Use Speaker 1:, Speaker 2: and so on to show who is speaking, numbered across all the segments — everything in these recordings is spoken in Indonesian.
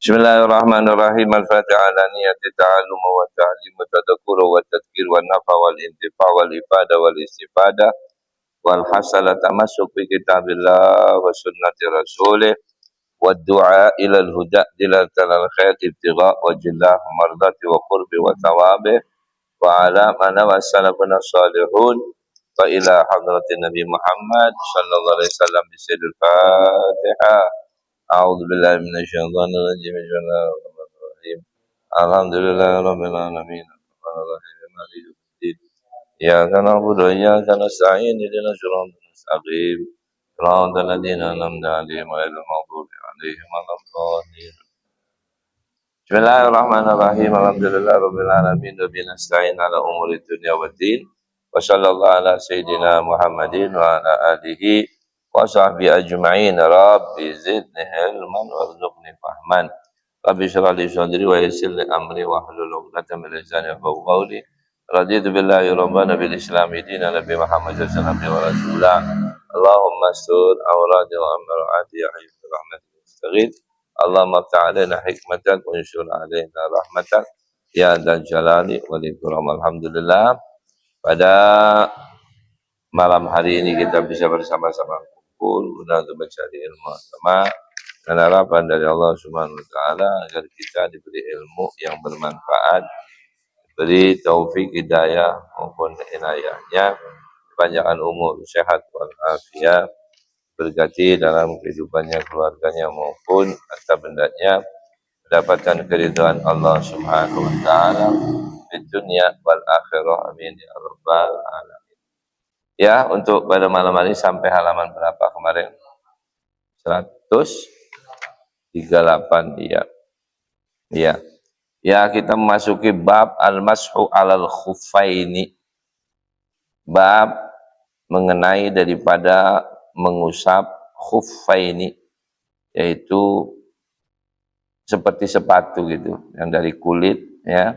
Speaker 1: Bismillahirrahmanirrahim. Al-Fatiha ala niyati ta'allum wa ta'lim wa tadhakkur wa tadhkir wa nafa wal intifa wal ifada wal istifada wal hasala tamassuk bi kitabillah wa sunnati rasulih wa du'a ila al-huda dilatan al-khair ibtigha wa jillah mardati wa qurbi wa thawabi wa ala mana wa salafuna salihun wa ila hadratin Nabi Muhammad sallallahu alaihi wasallam bi sayyidil Fatihah. A'udzu billahi minasyaitonir rajim. Bismillahirrahmanirrahim. Alhamdulillahirabbil alamin. Arrahmanirrahim. Maliki yaumiddin. Iyyaka na'budu wa iyyaka nasta'in. Ihdinas siratal mustaqim. Siratal ladzina an'amta 'alaihim ghairil maghdubi 'alaihim waladdallin. Bismillahirrahmanirrahim. Alhamdulillahirabbil alamin. Wa bihi nasta'in 'ala umuri dunya waddin. Wa sallallahu ala sayyidina Muhammadin wa ala alihi wa sahbihi ajma'in. Rabbi zidni ilman warzuqni fahman. Rabbi shrah li sadri wa yassir li amri wa hlul 'uqdatam min lisani yafqahu qawli. Raditu billahi rabbana bil islami dinan nabi Muhammad sallallahu alaihi wa rasulah. Allahumma astur awradi wa amrati ya hayy rahmatik mustaghith. Allahumma ta'alana hikmatan wa yusur alaina rahmatan ya dzal jalali wal ikram. Alhamdulillah, pada malam hari ini kita bisa bersama-sama kumpul untuk mencari ilmu agama dan harapan dari Allah Subhanahu wa taala agar kita diberi ilmu yang bermanfaat, beri taufik hidayah maupun inayahnya, panjangkan umur, sehat walafiat, berkati dalam kehidupannya, keluarganya maupun harta bendanya, mendapatkan keridhaan Allah Subhanahu wa taala di dunia wal akhirah. Amin ya rabbal alamin. Ya, untuk pada malam hari sampai halaman berapa kemarin? 138, iya. Iya. Ya, kita memasuki bab al-mashu alal khuffaini. Bab mengenai daripada mengusap khuffaini, yaitu seperti sepatu gitu, yang dari kulit ya.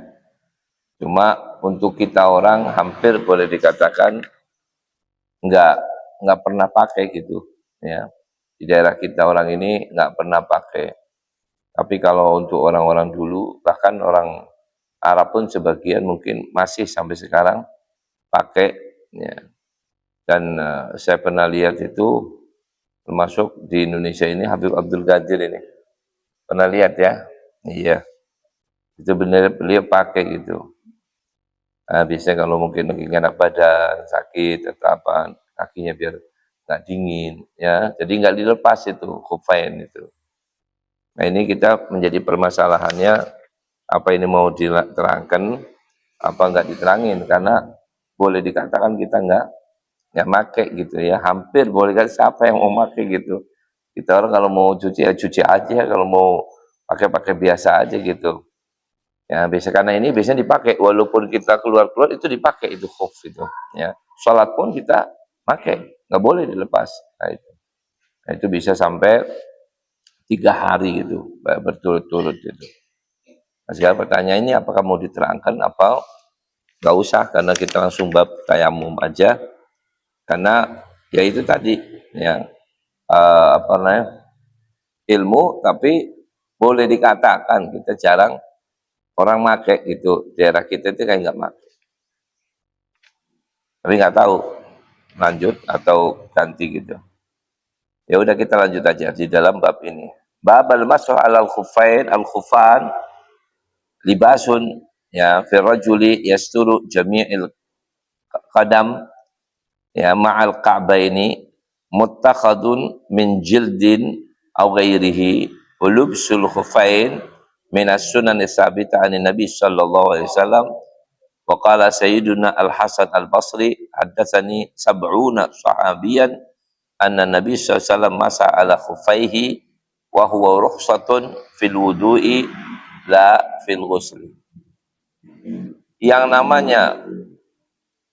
Speaker 1: Cuma untuk kita orang hampir boleh dikatakan nggak pernah pakai gitu ya. Di daerah kita orang ini nggak pernah pakai. Tapi kalau untuk orang-orang dulu, bahkan orang Arab pun sebagian mungkin masih sampai sekarang pakai ya. Dan saya pernah lihat itu, termasuk di Indonesia ini Habib Abdul Qadir ini pernah lihat ya. Iya, itu benar beliau pakai gitu. Nah, biasanya kalau mungkin lagi enak badan, sakit atau apa, kakinya biar nggak dingin ya, jadi nggak dilepas itu khuffain itu. Nah, ini kita menjadi permasalahannya, apa ini mau diterangkan apa nggak diterangin, karena boleh dikatakan kita nggak make gitu ya, hampir boleh kan, siapa yang mau make gitu. Kita orang kalau mau cuci ya cuci aja, kalau mau pakai biasa aja gitu. Ya, biasa karena ini biasanya dipakai, walaupun kita keluar itu dipakai itu khuf itu. Ya, sholat pun kita pakai, nggak boleh dilepas. Nah, itu bisa sampai 3 hari gitu, berturut-turut gitu. Nah, sekarang pertanyaan ini apakah mau diterangkan apa nggak usah, karena kita langsung bab tayamum aja, karena ya itu tadi yang apa namanya, ilmu, tapi boleh dikatakan kita jarang orang make gitu. Daerah kita itu kayak nggak make. Tapi nggak tahu lanjut atau ganti gitu. Ya udah kita lanjut aja di dalam bab ini. Bab al-mashu alal khuffain, al-khuffan libasun ya fi rajuli yasturu jami'il qadam ya ma'al ka'baini muttakhadun min jildin aw ghairihi wa lubsul khuffain minas sunan sabita anin nabi sallallahu alaihi wasallam. Wa qala sayyiduna al-Hasan al-Basri haddatsani sab'una sahabiyan anna nabi sallallahu alaihi wasallam masa ala khuffaihi wa huwa rukhsatun fil wudu'i la fil ghusli. Yang namanya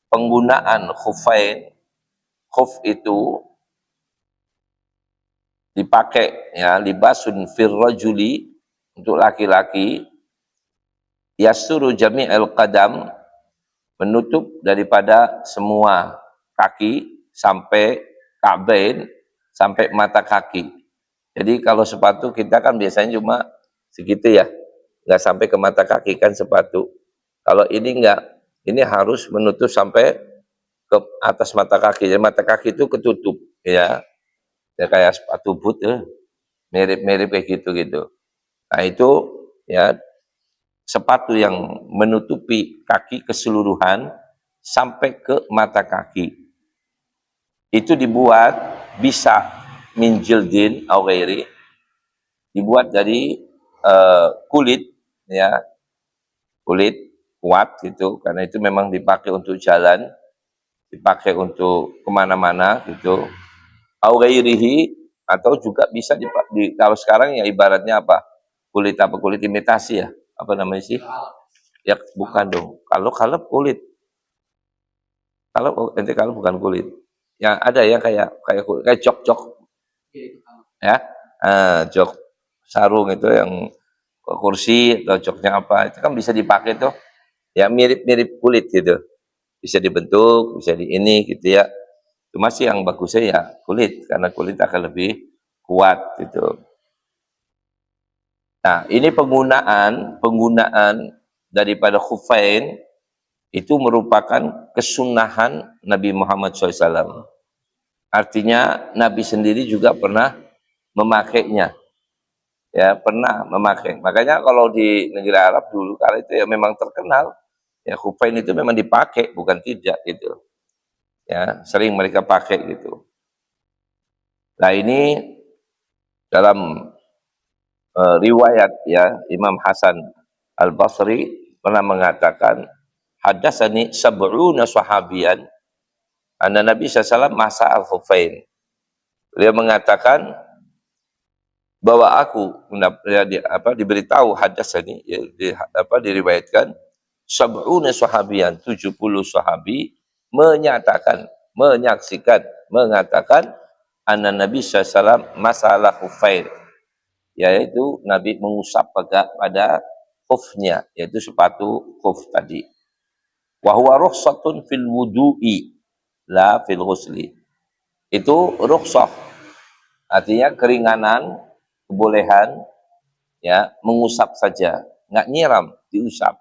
Speaker 1: penggunaan khuffain, khuf itu dipakai ya, libasun fir rajuli, untuk laki-laki, yasuru jami'il qadam, menutup daripada semua kaki sampai ka'bain, sampai mata kaki. Jadi kalau sepatu kita kan biasanya cuma segitu ya, nggak sampai ke mata kaki kan sepatu. Kalau ini enggak, ini harus menutup sampai ke atas mata kaki. Jadi mata kaki itu ketutup ya, ya kayak sepatu boot ya, mirip-mirip kayak gitu. Nah itu ya sepatu yang menutupi kaki keseluruhan sampai ke mata kaki. Itu dibuat bisa min jildin aw ghairi, dibuat dari kulit ya, kulit kuat gitu, karena itu memang dipakai untuk jalan, dipakai untuk kemana-mana gitu. Aw ghairihi, atau juga bisa kalau sekarang ya ibaratnya apa? Kulit apa? Kulit imitasi ya? Apa namanya sih? Ya bukan dong. Kalau kulit. Kalau ente kalau bukan kulit. Yang ada ya kayak jok-jok ya. Jok sarung itu yang kursi atau joknya apa itu kan bisa dipakai tuh. Ya mirip-mirip kulit gitu. Bisa dibentuk, bisa di ini gitu ya. Cuma sih yang bagusnya ya kulit, karena kulit akan lebih kuat gitu. Nah, ini penggunaan daripada khufain itu merupakan kesunahan Nabi Muhammad SAW. Artinya Nabi sendiri juga pernah memakainya, ya pernah memakai. Makanya kalau di negara Arab dulu kala itu ya memang terkenal, ya khufain itu memang dipakai, bukan tidak gitu. Ya sering mereka pakai gitu. Nah ini dalam riwayat ya Imam Hasan Al-Basri pernah mengatakan hadatsani sab'una sahabiyan anna Nabi SAW masa al-khufain. Beliau mengatakan bahwa aku diberitahu hadatsani diriwayatkan sab'una sahabiyan, 70 sahabi menyaksikan mengatakan anna Nabi SAW masalah khufain, yaitu Nabi mengusap pada khufnya, yaitu sepatu khuf tadi. Wa huwa rukhsatun fil wudu'i la fil ghusli. Itu rukhsah, artinya keringanan, kebolehan ya mengusap saja, nggak nyiram, diusap.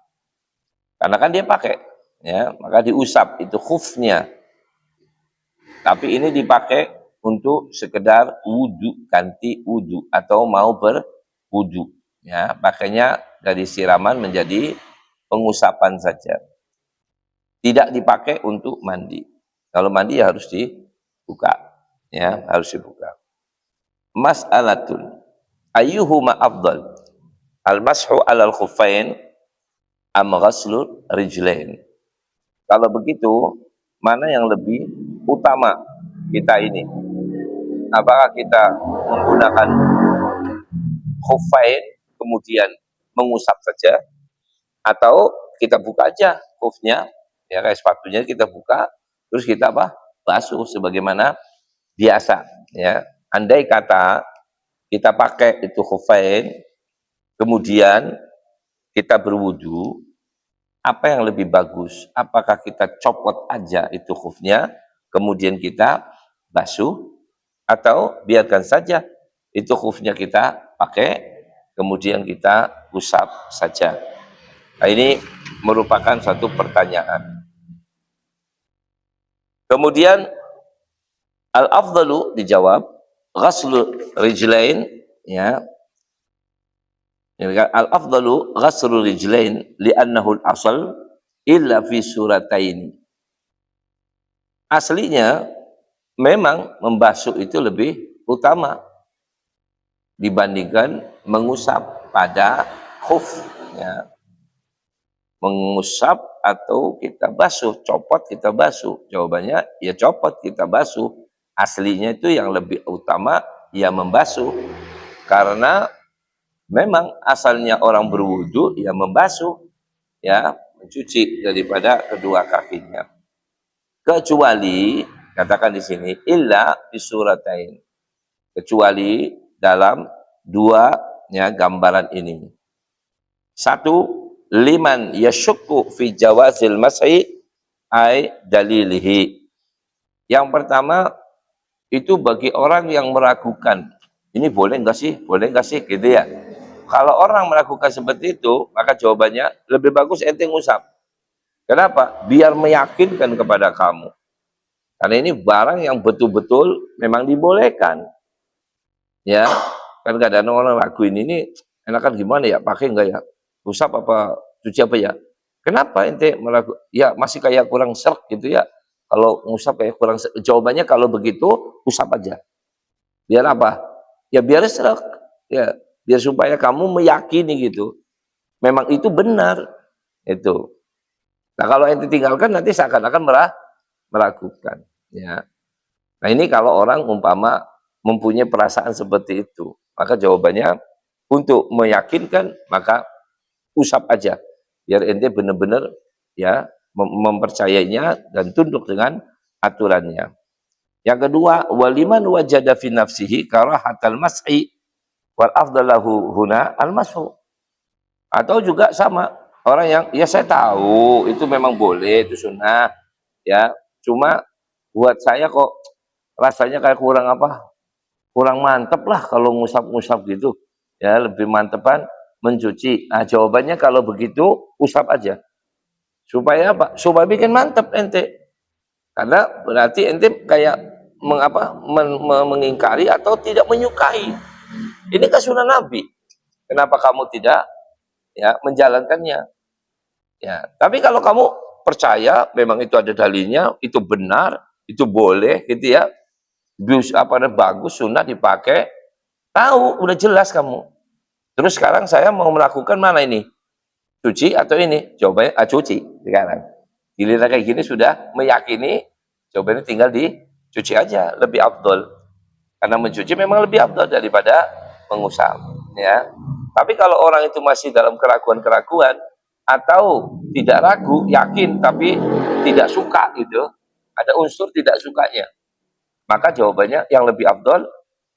Speaker 1: Karena kan dia pakai ya, maka diusap itu khufnya. Tapi ini dipakai untuk sekedar wudu, ganti wudu atau mau berwudu ya, makanya dari siraman menjadi pengusapan saja, tidak dipakai untuk mandi. Kalau mandi ya harus dibuka ya, harus dibuka. Mas'alatun ayyuhuma afdal, al-mashu 'alal khuffain am ghaslu rijlain. Kalau begitu mana yang lebih utama kita ini? Apakah kita menggunakan khuffain kemudian mengusap saja, atau kita buka aja khufnya ya, kayak sepatunya kita buka terus kita basuh sebagaimana biasa ya. Andai kata kita pakai itu khuffain kemudian kita berwudu, apa yang lebih bagus? Apakah kita copot aja itu khufnya kemudian kita basuh, atau biarkan saja itu khufnya kita pakai kemudian kita usap saja? Nah, ini merupakan satu pertanyaan. Kemudian al-afdalu dijawab ghaslu rijlain ya. Al-afdalu ghaslu rijlain li'annahu al-asal illa fi surataini. Aslinya memang membasuh itu lebih utama dibandingkan mengusap pada khuf ya. Mengusap atau kita basuh, copot kita basuh. Jawabannya ya copot kita basuh. Aslinya itu yang lebih utama ya membasuh, karena memang asalnya orang berwudu ya membasuh ya, mencuci daripada kedua kakinya. Kecuali katakan di sini illa bisuratain, kecuali dalam dua ya gambaran ini. Satu, liman yasyukku fi jawazil mas'i ay dalilihi. Yang pertama itu bagi orang yang meragukan, ini boleh enggak sih gitu ya. kalau orang melakukan seperti itu, maka jawabannya lebih bagus ente ngusap. Kenapa? Biar meyakinkan kepada kamu. Karena ini barang yang betul-betul memang dibolehkan. Ya, kan kadang orang lakuin ini enakan gimana ya? Pakai enggak ya? Usap apa cuci apa ya? Kenapa ente melakukan? Ya masih kayak kurang serk gitu ya. Kalau ngusap kayak kurang serk. Jawabannya kalau begitu usap aja. Biar apa? Ya biar serk. Ya, biar supaya kamu meyakini gitu. Memang itu benar. Itu. Nah, kalau ente tinggalkan nanti seakan-akan meragukan, ya. Nah, ini kalau orang umpama mempunyai perasaan seperti itu, maka jawabannya untuk meyakinkan maka usap aja biar ente benar-benar ya mempercayainya dan tunduk dengan aturannya. Yang kedua, waliman wajada fi nafsihi karahatal mas'i wal afdalahu huna al mas'u. Atau juga sama orang yang ya saya tahu itu memang boleh itu sunnah ya, cuma buat saya kok rasanya kayak kurang apa, kurang mantep lah kalau ngusap-ngusap gitu ya, lebih mantepan mencuci. Nah jawabannya kalau begitu usap aja supaya apa, supaya bikin mantep ente, karena berarti ente kayak mengingkari atau tidak menyukai. Ini kan sunnah Nabi, kenapa kamu tidak ya menjalankannya ya? Tapi kalau kamu percaya memang itu ada dalilnya, itu benar, itu boleh gitu ya, bagus, sunnah dipakai, tahu udah jelas kamu. Terus sekarang saya mau melakukan mana ini, cuci atau ini? Jawabannya cuci. Sekarang giliran kayak gini sudah meyakini, jawabannya tinggal dicuci aja, lebih afdol, karena mencuci memang lebih afdol daripada mengusap ya. Tapi kalau orang itu masih dalam keraguan-keraguan atau tidak ragu, yakin tapi tidak suka gitu, ada unsur tidak sukanya, maka jawabannya yang lebih afdol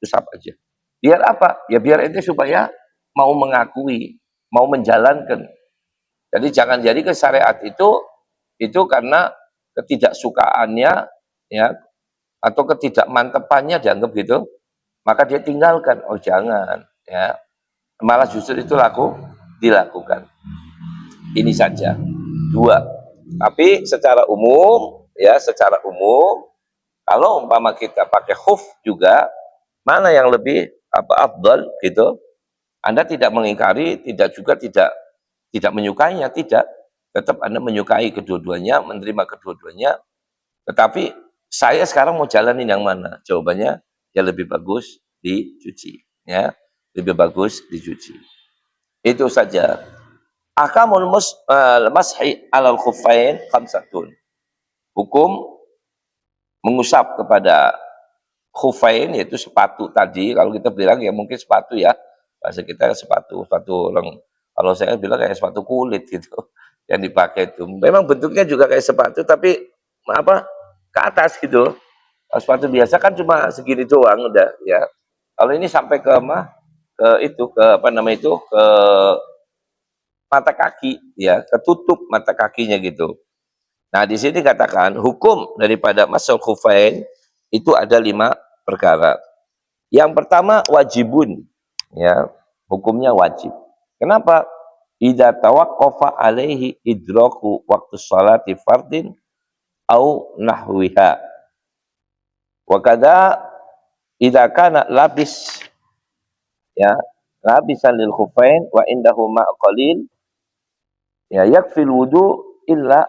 Speaker 1: usap aja. Biar apa? Ya biar ente supaya mau mengakui, mau menjalankan. Jadi jangan jadi ke syariat itu karena ketidaksukaannya ya atau ketidakmantepannya dianggap gitu, maka dia tinggalkan. Oh jangan ya. Malah justru itu dilakukan. Ini saja. Dua. Tapi secara umum ya, secara umum kalau umpama kita pakai khuf juga, mana yang lebih afdal gitu? Anda tidak mengingkari, tidak juga tidak menyukainya, tidak. Tetap Anda menyukai kedua-duanya, menerima kedua-duanya. Tetapi saya sekarang mau jalanin yang mana? Jawabannya ya lebih bagus dicuci, ya. Lebih bagus dicuci. Itu saja. Ahkamul mashi alal khuffain khamsatun. Hukum mengusap kepada khuffain, yaitu sepatu tadi. Kalau kita bilang ya mungkin sepatu ya, bahasa kita sepatu orang, kalau saya bilang kayak sepatu kulit gitu yang dipakai itu. Memang bentuknya juga kayak sepatu tapi apa, ke atas gitu. Kalau sepatu biasa kan cuma segini doang udah ya. Kalau ini sampai ke ke apa namanya itu, ke mata kaki ya, ketutup mata kakinya gitu. Nah, di sini katakan hukum daripada masal khufain itu ada 5 perkara. Yang pertama wajibun, ya, hukumnya wajib. Kenapa? Idza tawaqqafa alaihi idraku waktu sholati fardin au nahwiha. Wa kadza idza kana labis, ya, labisan lil khufain wa indahu ma qalil, ya, yakfil wudu illa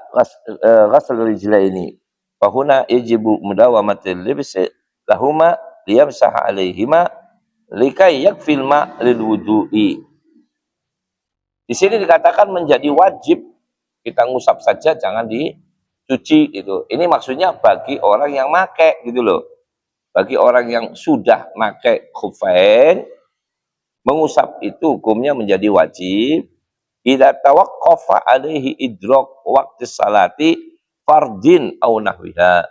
Speaker 1: ghasl rijlaini. Fa huna yajibu mudawamatil libsi lahuma liyamsah alaihima likai yakfil ma lil wudu'i. Di sini dikatakan menjadi wajib kita ngusap saja, jangan dicuci gitu. Ini maksudnya bagi orang yang make gitu loh. Bagi orang yang sudah make khufain, mengusap itu hukumnya menjadi wajib. Idza tawaqqafa alaihi idrak waqti salati fardin au nahwiha.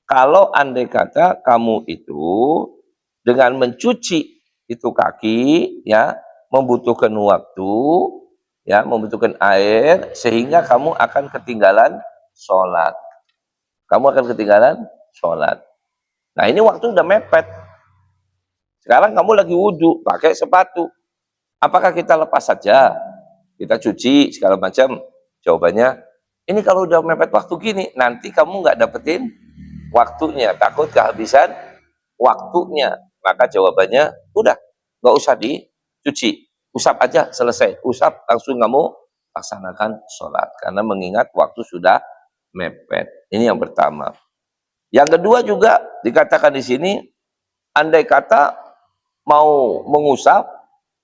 Speaker 1: Kalau andai kata kamu itu dengan mencuci itu kaki ya, membutuhkan waktu ya, membutuhkan air sehingga kamu akan ketinggalan sholat. Kamu akan ketinggalan sholat. Nah ini waktu udah mepet. Sekarang kamu lagi wudhu pakai sepatu. Apakah kita lepas saja, kita cuci segala macam? Jawabannya, ini kalau udah mepet waktu gini, nanti kamu nggak dapetin waktunya, takut kehabisan waktunya. Maka jawabannya, udah, nggak usah dicuci, usap aja, selesai. Usap, langsung kamu laksanakan sholat. Karena mengingat waktu sudah mepet. Ini yang pertama. Yang kedua juga dikatakan di sini, andai kata mau mengusap,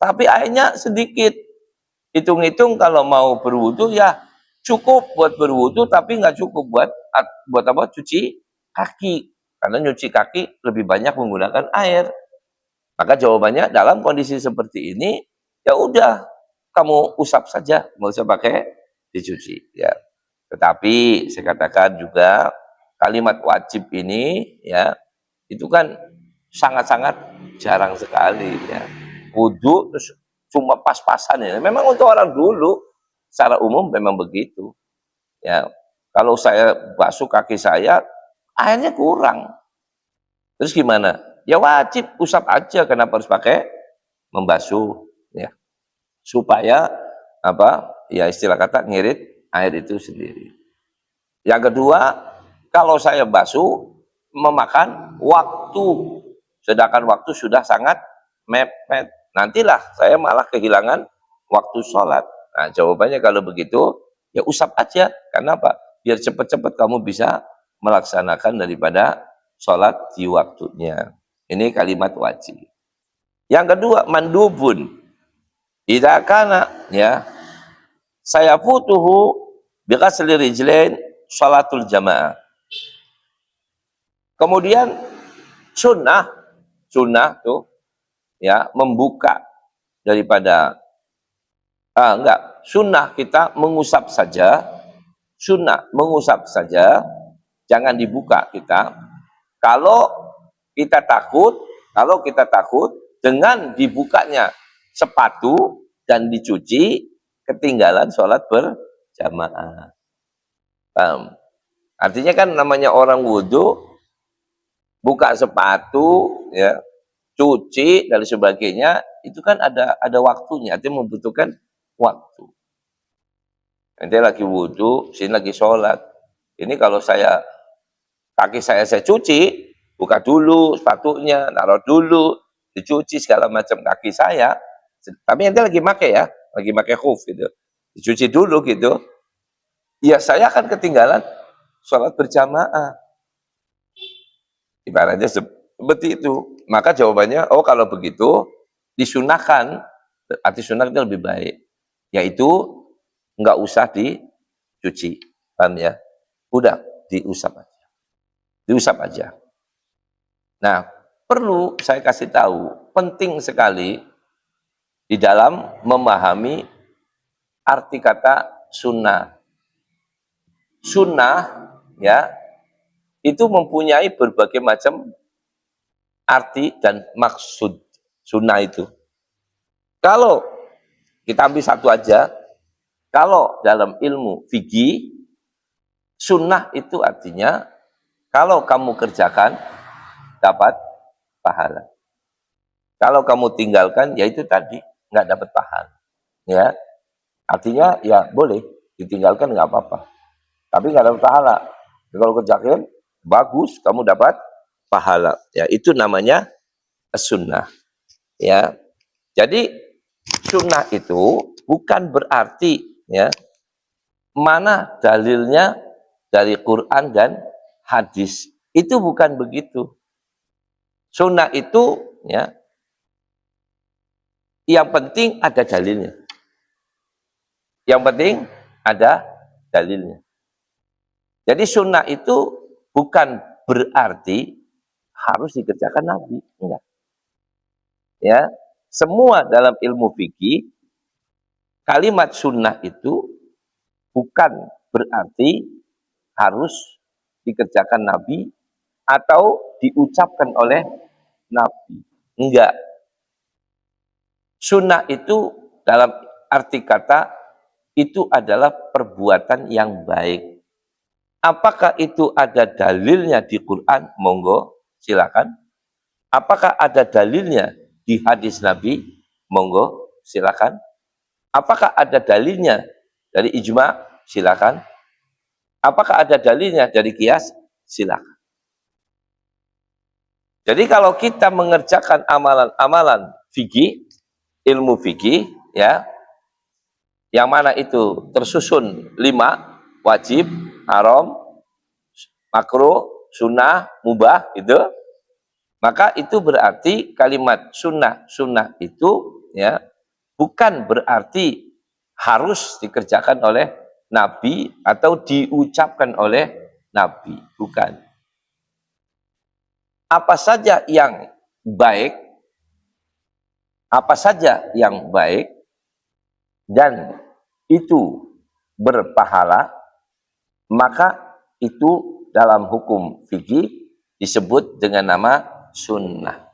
Speaker 1: tapi airnya sedikit. Hitung-hitung kalau mau berwudu ya cukup buat berwudu, tapi nggak cukup buat apa? Cuci kaki. Karena nyuci kaki lebih banyak menggunakan air. Maka jawabannya dalam kondisi seperti ini, ya udah kamu usap saja, nggak usah pakai dicuci. Ya. Tetapi saya katakan juga kalimat wajib ini ya itu kan sangat-sangat jarang sekali ya. Wudu terus cuma pas-pasan ya. Memang untuk orang dulu secara umum memang begitu. Ya. Kalau saya basuh kaki saya airnya kurang. Terus gimana? Ya wajib usap aja, kenapa harus pakai membasuh ya. Supaya apa? Ya istilah kata ngirit air itu sendiri. Yang kedua, kalau saya basuh memakan waktu, sedangkan waktu sudah sangat mepet. Nantilah saya malah kehilangan waktu sholat. Nah, jawabannya kalau begitu, ya usap aja. Kenapa? Biar cepat-cepat kamu bisa melaksanakan daripada sholat di waktunya. Ini kalimat wajib. Yang kedua, mandubun. Idza kana ya saya futuhu bighasli rijlain sholatul jamaah. Kemudian sunnah tuh ya membuka daripada sunnah kita mengusap saja, jangan dibuka kita. Kalau kita takut dengan dibukanya sepatu dan dicuci, ketinggalan sholat berjamaah. Paham? Artinya kan namanya orang wudhu, buka sepatu, ya, cuci dan sebagainya, itu kan ada waktunya, artinya membutuhkan waktu. Nanti lagi wudhu, sini lagi sholat. Ini kalau kaki saya cuci, buka dulu sepatunya, naruh dulu, dicuci segala macam kaki saya. Tapi nanti lagi pakai khuf gitu. Dicuci dulu gitu. Ya saya akan ketinggalan sholat berjamaah. Ibaratnya seperti itu. Maka jawabannya, oh kalau begitu disunahkan, arti sunah itu lebih baik. Yaitu nggak usah dicuci. Paham ya? Udah diusap aja. Diusap aja. Nah, perlu saya kasih tahu, penting sekali di dalam memahami arti kata sunnah. Sunnah ya itu mempunyai berbagai macam arti dan maksud sunnah itu. Kalau kita ambil satu aja, kalau dalam ilmu fikih, sunnah itu artinya kalau kamu kerjakan dapat pahala. Kalau kamu tinggalkan, ya itu tadi nggak dapat pahala. Ya, artinya ya boleh ditinggalkan nggak apa-apa, tapi nggak dapat pahala. Kalau kerjakan bagus, kamu dapat pahala. Ya, itu namanya sunnah. Ya, jadi sunnah itu bukan berarti ya mana dalilnya dari Quran dan hadis. Itu bukan begitu. Sunnah itu ya yang penting ada dalilnya. Yang penting ada dalilnya. Jadi sunnah itu bukan berarti harus dikerjakan Nabi, enggak. Ya, semua dalam ilmu fikih kalimat sunnah itu bukan berarti harus dikerjakan Nabi atau diucapkan oleh Nabi. Enggak. Sunnah itu dalam arti kata itu adalah perbuatan yang baik. Apakah itu ada dalilnya di Quran? Monggo, silakan. Apakah ada dalilnya di hadis Nabi? Monggo, Silakan. Apakah ada dalilnya dari ijma? Silakan. Apakah ada dalilnya dari qiyas? Silakan. Jadi kalau kita mengerjakan amalan-amalan fikih, ilmu fikih, ya, yang mana itu tersusun 5, wajib, haram, makruh, sunnah, mubah, itu, maka itu berarti kalimat sunnah itu, ya, bukan berarti harus dikerjakan oleh Nabi atau diucapkan oleh Nabi, bukan. Apa saja yang baik, apa saja yang baik dan itu berpahala, maka itu dalam hukum fikih disebut dengan nama sunnah.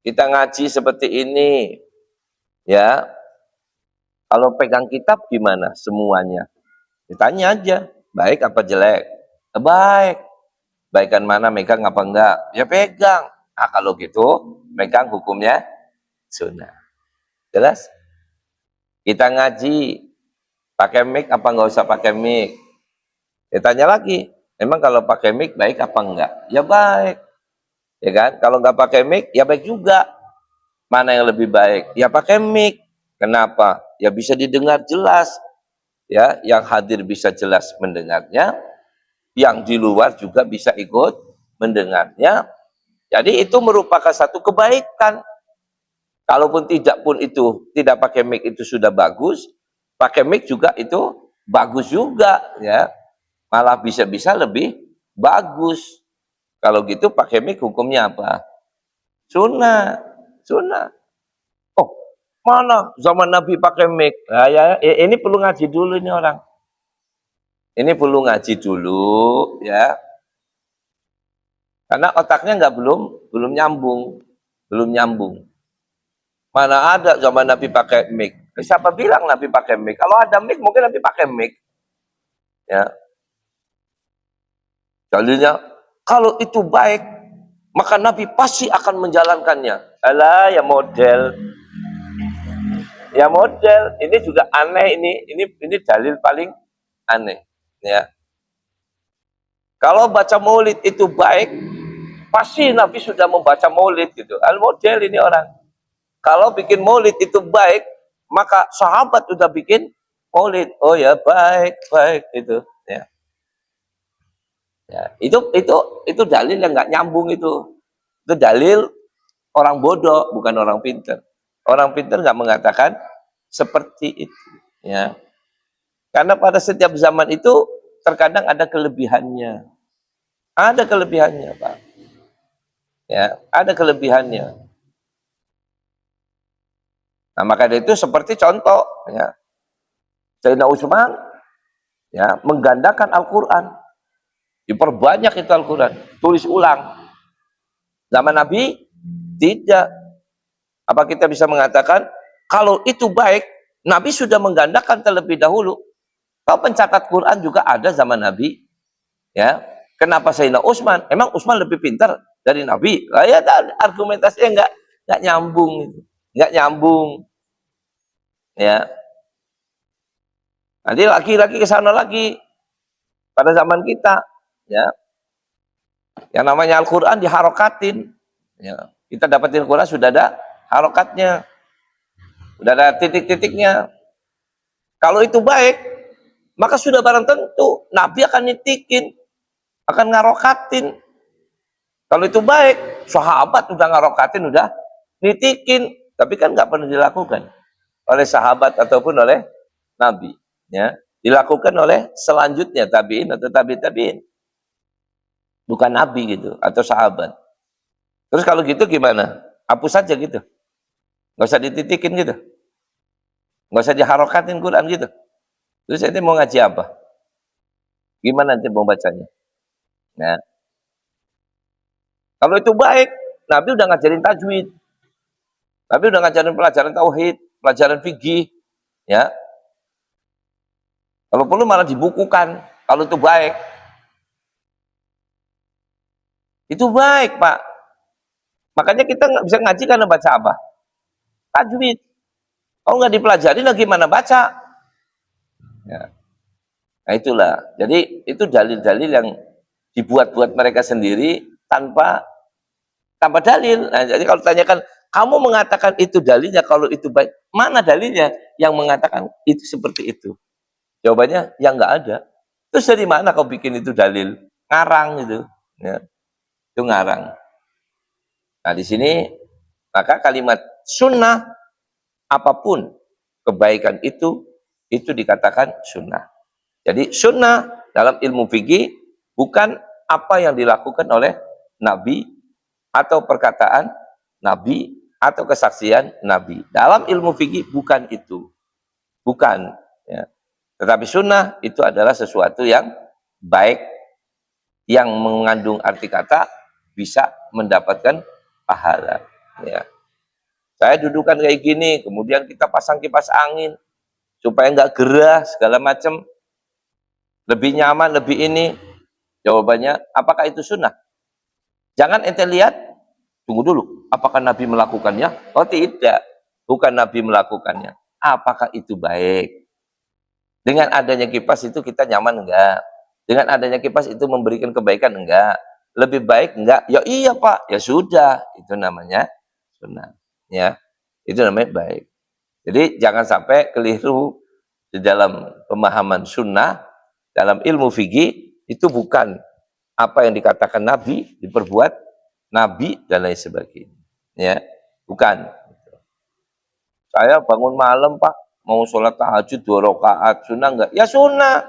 Speaker 1: Kita ngaji seperti ini, ya, kalau pegang kitab gimana semuanya? Ditanya aja, baik apa jelek? Baik. Baikan mana, megang apa enggak? Ya pegang. Nah kalau gitu, megang hukumnya sunnah. Jelas? Kita ngaji, pakai mic apa enggak usah pakai mic? Ditanya lagi, emang kalau pakai mic baik apa enggak? Ya baik. Ya kan? Kalau enggak pakai mic, ya baik juga. Mana yang lebih baik? Ya pakai mic. Kenapa? Ya bisa didengar jelas. Ya, yang hadir bisa jelas mendengarnya, yang di luar juga bisa ikut mendengarnya. Jadi itu merupakan satu kebaikan. Kalaupun tidak pun itu tidak pakai mic itu sudah bagus, pakai mic juga itu bagus juga, ya. Malah bisa-bisa lebih bagus. Kalau gitu pakai mic hukumnya apa? Sunnah, sunnah. Oh, mana zaman Nabi pakai mic? Nah, ya, ini perlu ngaji dulu ini orang. Ini perlu ngaji dulu, ya. Karena otaknya belum nyambung. Mana ada zaman Nabi pakai mic? Siapa bilang Nabi pakai mic? Kalau ada mic mungkin Nabi pakai mic. Ya. Jadinya kalau itu baik, maka Nabi pasti akan menjalankannya. Alah, ya model. Ya model. Ini juga aneh ini dalil paling aneh, ya. Kalau baca maulid itu baik, pasti Nabi sudah membaca maulid gitu. Al model ini orang. Kalau bikin maulid itu baik, maka sahabat sudah bikin maulid. Oh ya, baik itu, ya. Ya, itu dalil yang nggak nyambung itu. Itu dalil orang bodoh, bukan orang pinter. Orang pinter nggak mengatakan seperti itu, ya. Karena pada setiap zaman itu terkadang ada kelebihannya. Ada kelebihannya, Pak. Ya, ada kelebihannya. Nah, maka dari itu seperti contoh, ya. Sayyidina Utsman, ya, menggandakan Al-Qur'an. Diperbanyak itu Al-Quran, tulis ulang. Zaman Nabi tidak. Apa kita bisa mengatakan kalau itu baik, Nabi sudah menggandakan terlebih dahulu? Kalau pencatat Quran juga ada zaman Nabi, ya. Kenapa Sayyidina Utsman? Emang Utsman lebih pintar dari Nabi? Lah ya, argumentasinya nggak nyambung, nggak nyambung, ya. Nanti lagi ke sana lagi pada zaman kita, ya. Yang namanya Al-Quran diharokatin, ya. Kita dapetin Quran sudah ada harokatnya, sudah ada titik-titiknya. Kalau itu baik, maka sudah barang tentu Nabi akan nitikin, akan ngarokatin. Kalau itu baik, sahabat udah ngarokatin, udah nitikin, tapi kan nggak pernah dilakukan oleh sahabat ataupun oleh Nabi, ya. Dilakukan oleh selanjutnya tabiin atau tabiin, bukan Nabi gitu atau sahabat. Terus kalau gitu gimana? Hapus saja gitu, nggak usah dititikin gitu, nggak usah diharokatin Quran gitu. Terus nanti mau ngaji apa? Gimana nanti mau bacanya? Nah, kalau itu baik, Nabi udah ngajarin tajwid, Nabi udah ngajarin pelajaran tauhid, pelajaran fikih, ya. Kalau perlu malah dibukukan. Kalau itu baik, itu baik, Pak. Makanya kita nggak bisa ngaji karena baca apa? Tajwid. Kalau nggak dipelajari, nah gimana baca? Ya. Nah itulah. Jadi itu dalil-dalil yang dibuat-buat mereka sendiri tanpa tanpa dalil. Nah, jadi kalau tanyakan, kamu mengatakan itu dalilnya, kalau itu baik, mana dalilnya yang mengatakan itu seperti itu? Jawabannya, ya nggak ada. Terus dari mana kau bikin itu dalil? Ngarang itu. Ya, itu ngarang. Nah di sini, maka kalimat sunnah, apapun kebaikan itu dikatakan sunnah. Jadi sunnah dalam ilmu fikih bukan apa yang dilakukan oleh Nabi atau perkataan Nabi atau kesaksian Nabi. Dalam ilmu fikih bukan itu. Bukan. Ya. Tetapi sunnah itu adalah sesuatu yang baik, yang mengandung arti kata bisa mendapatkan pahala. Ya. Saya dudukan kayak gini, kemudian kita pasang kipas angin supaya nggak gerah segala macam, lebih nyaman, lebih ini. Jawabannya, apakah itu sunnah? Jangan ente lihat, tunggu dulu, apakah Nabi melakukannya? Oh tidak, bukan Nabi melakukannya. Apakah itu baik? Dengan adanya kipas itu kita nyaman enggak? Dengan adanya kipas itu memberikan kebaikan enggak? Lebih baik enggak? Ya iya Pak, ya sudah, itu namanya sunnah. Ya, itu namanya baik. Jadi jangan sampai keliru di dalam pemahaman sunnah, dalam ilmu fikih itu bukan apa yang dikatakan Nabi diperbuat Nabi dan lain sebagainya. Ya, bukan. Saya bangun malam Pak, mau sholat tahajud 2 rakaat, sunnah enggak? Ya sunnah.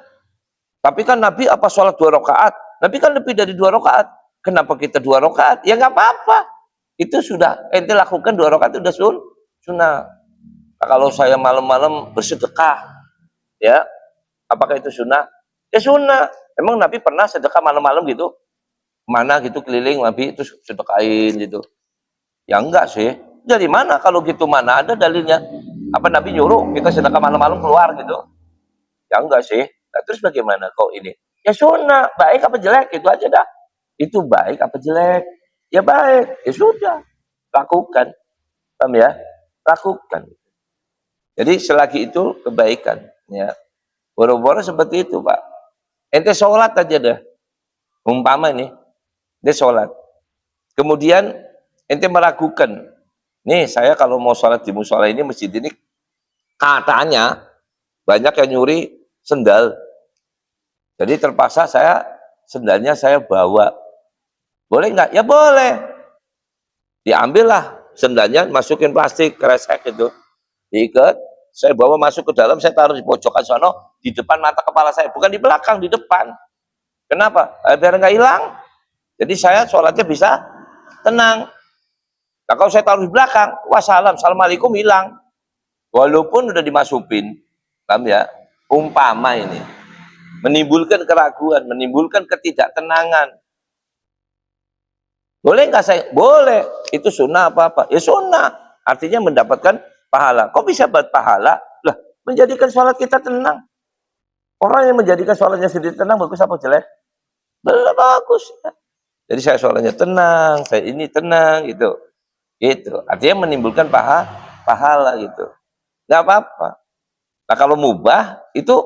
Speaker 1: Tapi kan Nabi apa sholat 2 rakaat? Nabi kan lebih dari 2 rakaat. Kenapa kita 2 rakaat? Ya nggak apa-apa. Itu sudah ente lakukan 2 rakaat udah sunnah. Nah, kalau saya malam-malam bersedekah, ya, apakah itu sunnah? Ya sunnah. Emang Nabi pernah sedekah malam-malam gitu? Mana gitu keliling Nabi itu sedekahin gitu? Ya enggak sih. Dari mana kalau gitu, mana ada dalilnya? Apa Nabi nyuruh kita sedekah malam-malam keluar gitu? Ya enggak sih. Nah, terus bagaimana kok ini? Ya sunnah, baik apa jelek itu aja dah. Itu baik apa jelek? Ya baik, ya sudah. Lakukan. Paham ya? Lakukan. Jadi selagi itu kebaikan, ya. Boro-boro seperti itu, Pak. Ente sholat aja dah. Umpama ini, dia sholat. Kemudian ente meragukan. Nih, saya kalau mau sholat di musola ini, masjid ini, katanya banyak yang nyuri sendal. Jadi terpaksa sendalnya saya bawa. Boleh nggak? Ya boleh. Diambillah sendalnya, masukin plastik, kresek itu. Diikat, saya bawa masuk ke dalam, saya taruh di pojokan sana, di depan mata kepala saya. Bukan di belakang, di depan. Kenapa? Biar nggak hilang. Jadi saya sholatnya bisa tenang. Nah kalau saya taruh di belakang, wassalam, assalamualaikum, hilang. Walaupun udah dimasukin. Paham ya? Umpama ini. Menimbulkan keraguan, menimbulkan ketidaktenangan. Boleh nggak saya? Boleh. Itu sunnah apa-apa? Ya sunnah. Artinya mendapatkan pahala. Kok bisa buat pahala? Lah, menjadikan sholat kita tenang. Orang yang menjadikan sholatnya sendiri tenang, bagus apa jelek? Belum bagus. Jadi saya sholatnya tenang, saya ini tenang, gitu. Gitu. Artinya menimbulkan pahala gitu. Nggak apa-apa. Nah kalau mubah, itu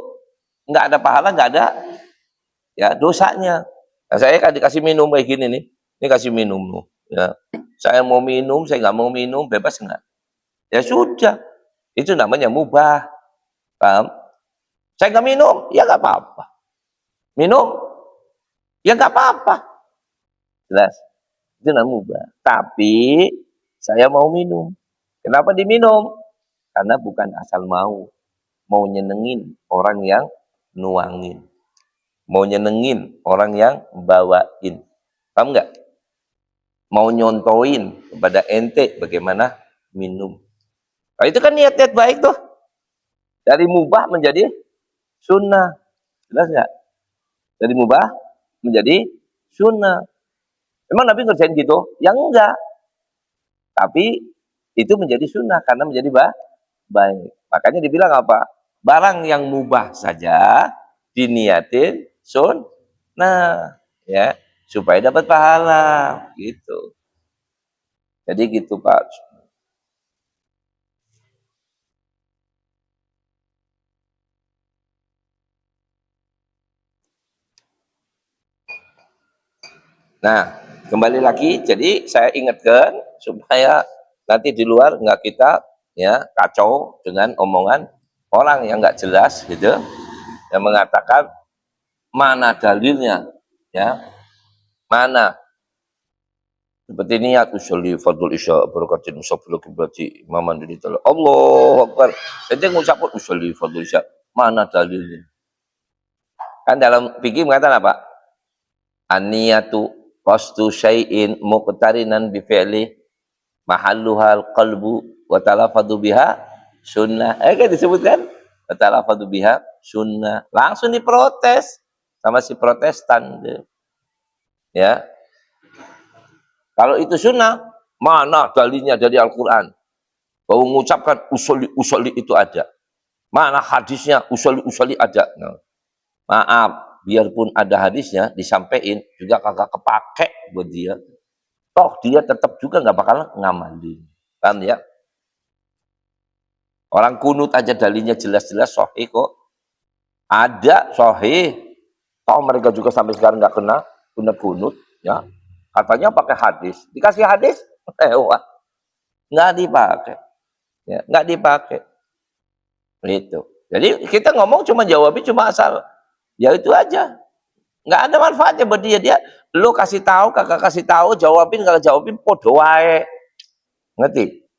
Speaker 1: nggak ada pahala, nggak ada ya dosanya. Nah, saya kan dikasih minum kayak gini nih. Ini kasih minum loh. Ya. Saya mau minum, saya nggak mau minum, bebas nggak? Ya sudah, itu namanya mubah. Paham? Saya nggak minum, ya nggak apa-apa. Minum, ya nggak apa-apa. Jelas, itu namanya mubah. Tapi saya mau minum. Kenapa diminum? Karena bukan asal mau nyenengin orang yang nuangin, mau nyenengin orang yang bawain. Paham nggak? Mau nyontoin kepada ente bagaimana minum. Nah, itu kan niat-niat baik tuh. Dari mubah menjadi sunnah. Jelas nggak? Dari mubah menjadi sunnah. Emang Nabi ngerjain gitu? Ya enggak. Tapi itu menjadi sunnah karena menjadi baik. Makanya dibilang apa? Barang yang mubah saja diniatin sunnah. Ya, supaya dapat pahala. Gitu. Jadi gitu Pak. Nah, kembali lagi, jadi saya ingatkan supaya nanti di luar nggak kita ya kacau dengan omongan orang yang nggak jelas gitu, yang mengatakan mana dalilnya, ya mana seperti niat usolli fardul isya barakatin musafil kiblati imaman di dalam Allahu Akbar. Jadi ngucapkan usolli fardul isya, mana dalilnya? Kan dalam fikih mengatakan apa? An-niyatu qasdu syai'in muqtarinan bi fi'li mahalluhal qalbu wa talafadu biha sunnah. Kan disebutkan wa talafadu biha sunnah. Langsung diprotes sama si Protestan. Ya. Kalau itu sunnah, mana dalilnya dari Al-Qur'an? Bahwa mengucapkan usolli itu ada. Mana hadisnya usolli ada. Nah, maaf, biarpun ada hadisnya disampaikan juga kagak kepake buat dia. Toh dia tetap juga nggak bakal ngamalin. Paham ya? Orang kunut aja dalilnya jelas-jelas sahih kok. Ada sahih. Toh mereka juga sampai sekarang nggak kena kunut ya. Katanya pakai hadis. Dikasih hadis, wah, nggak dipakai. Ya, nggak dipakai. Itu. Jadi kita ngomong cuma jawabnya cuma asal ya itu aja. Nggak ada manfaatnya buat dia. Lu kasih tahu, kakak kasih tahu, jawabin, kakak jawabin, podo wae. Ngerti?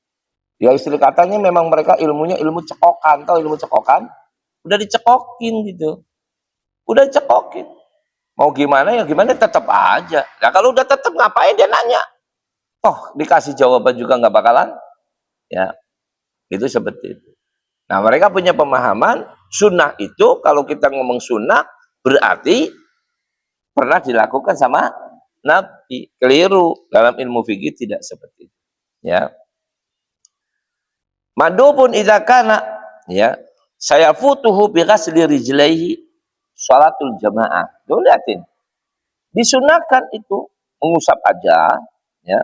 Speaker 1: Ya istri katanya memang mereka ilmunya ilmu cekokan, tau ilmu cekokan? Udah dicekokin gitu. Udah dicekokin. Mau gimana ya gimana tetap aja. Nah kalau udah tetap ngapain dia nanya? Toh dikasih jawaban juga nggak bakalan. Ya, itu seperti itu. Nah mereka punya pemahaman sunnah itu kalau kita ngomong sunnah berarti pernah dilakukan sama Nabi. Keliru, dalam ilmu fikih tidak seperti itu. Ya. Madupun idza kana ya saya futuhu bi ghasli rijlaihi salatul jamaah. Tuh lihatin. Disunahkan itu mengusap aja ya.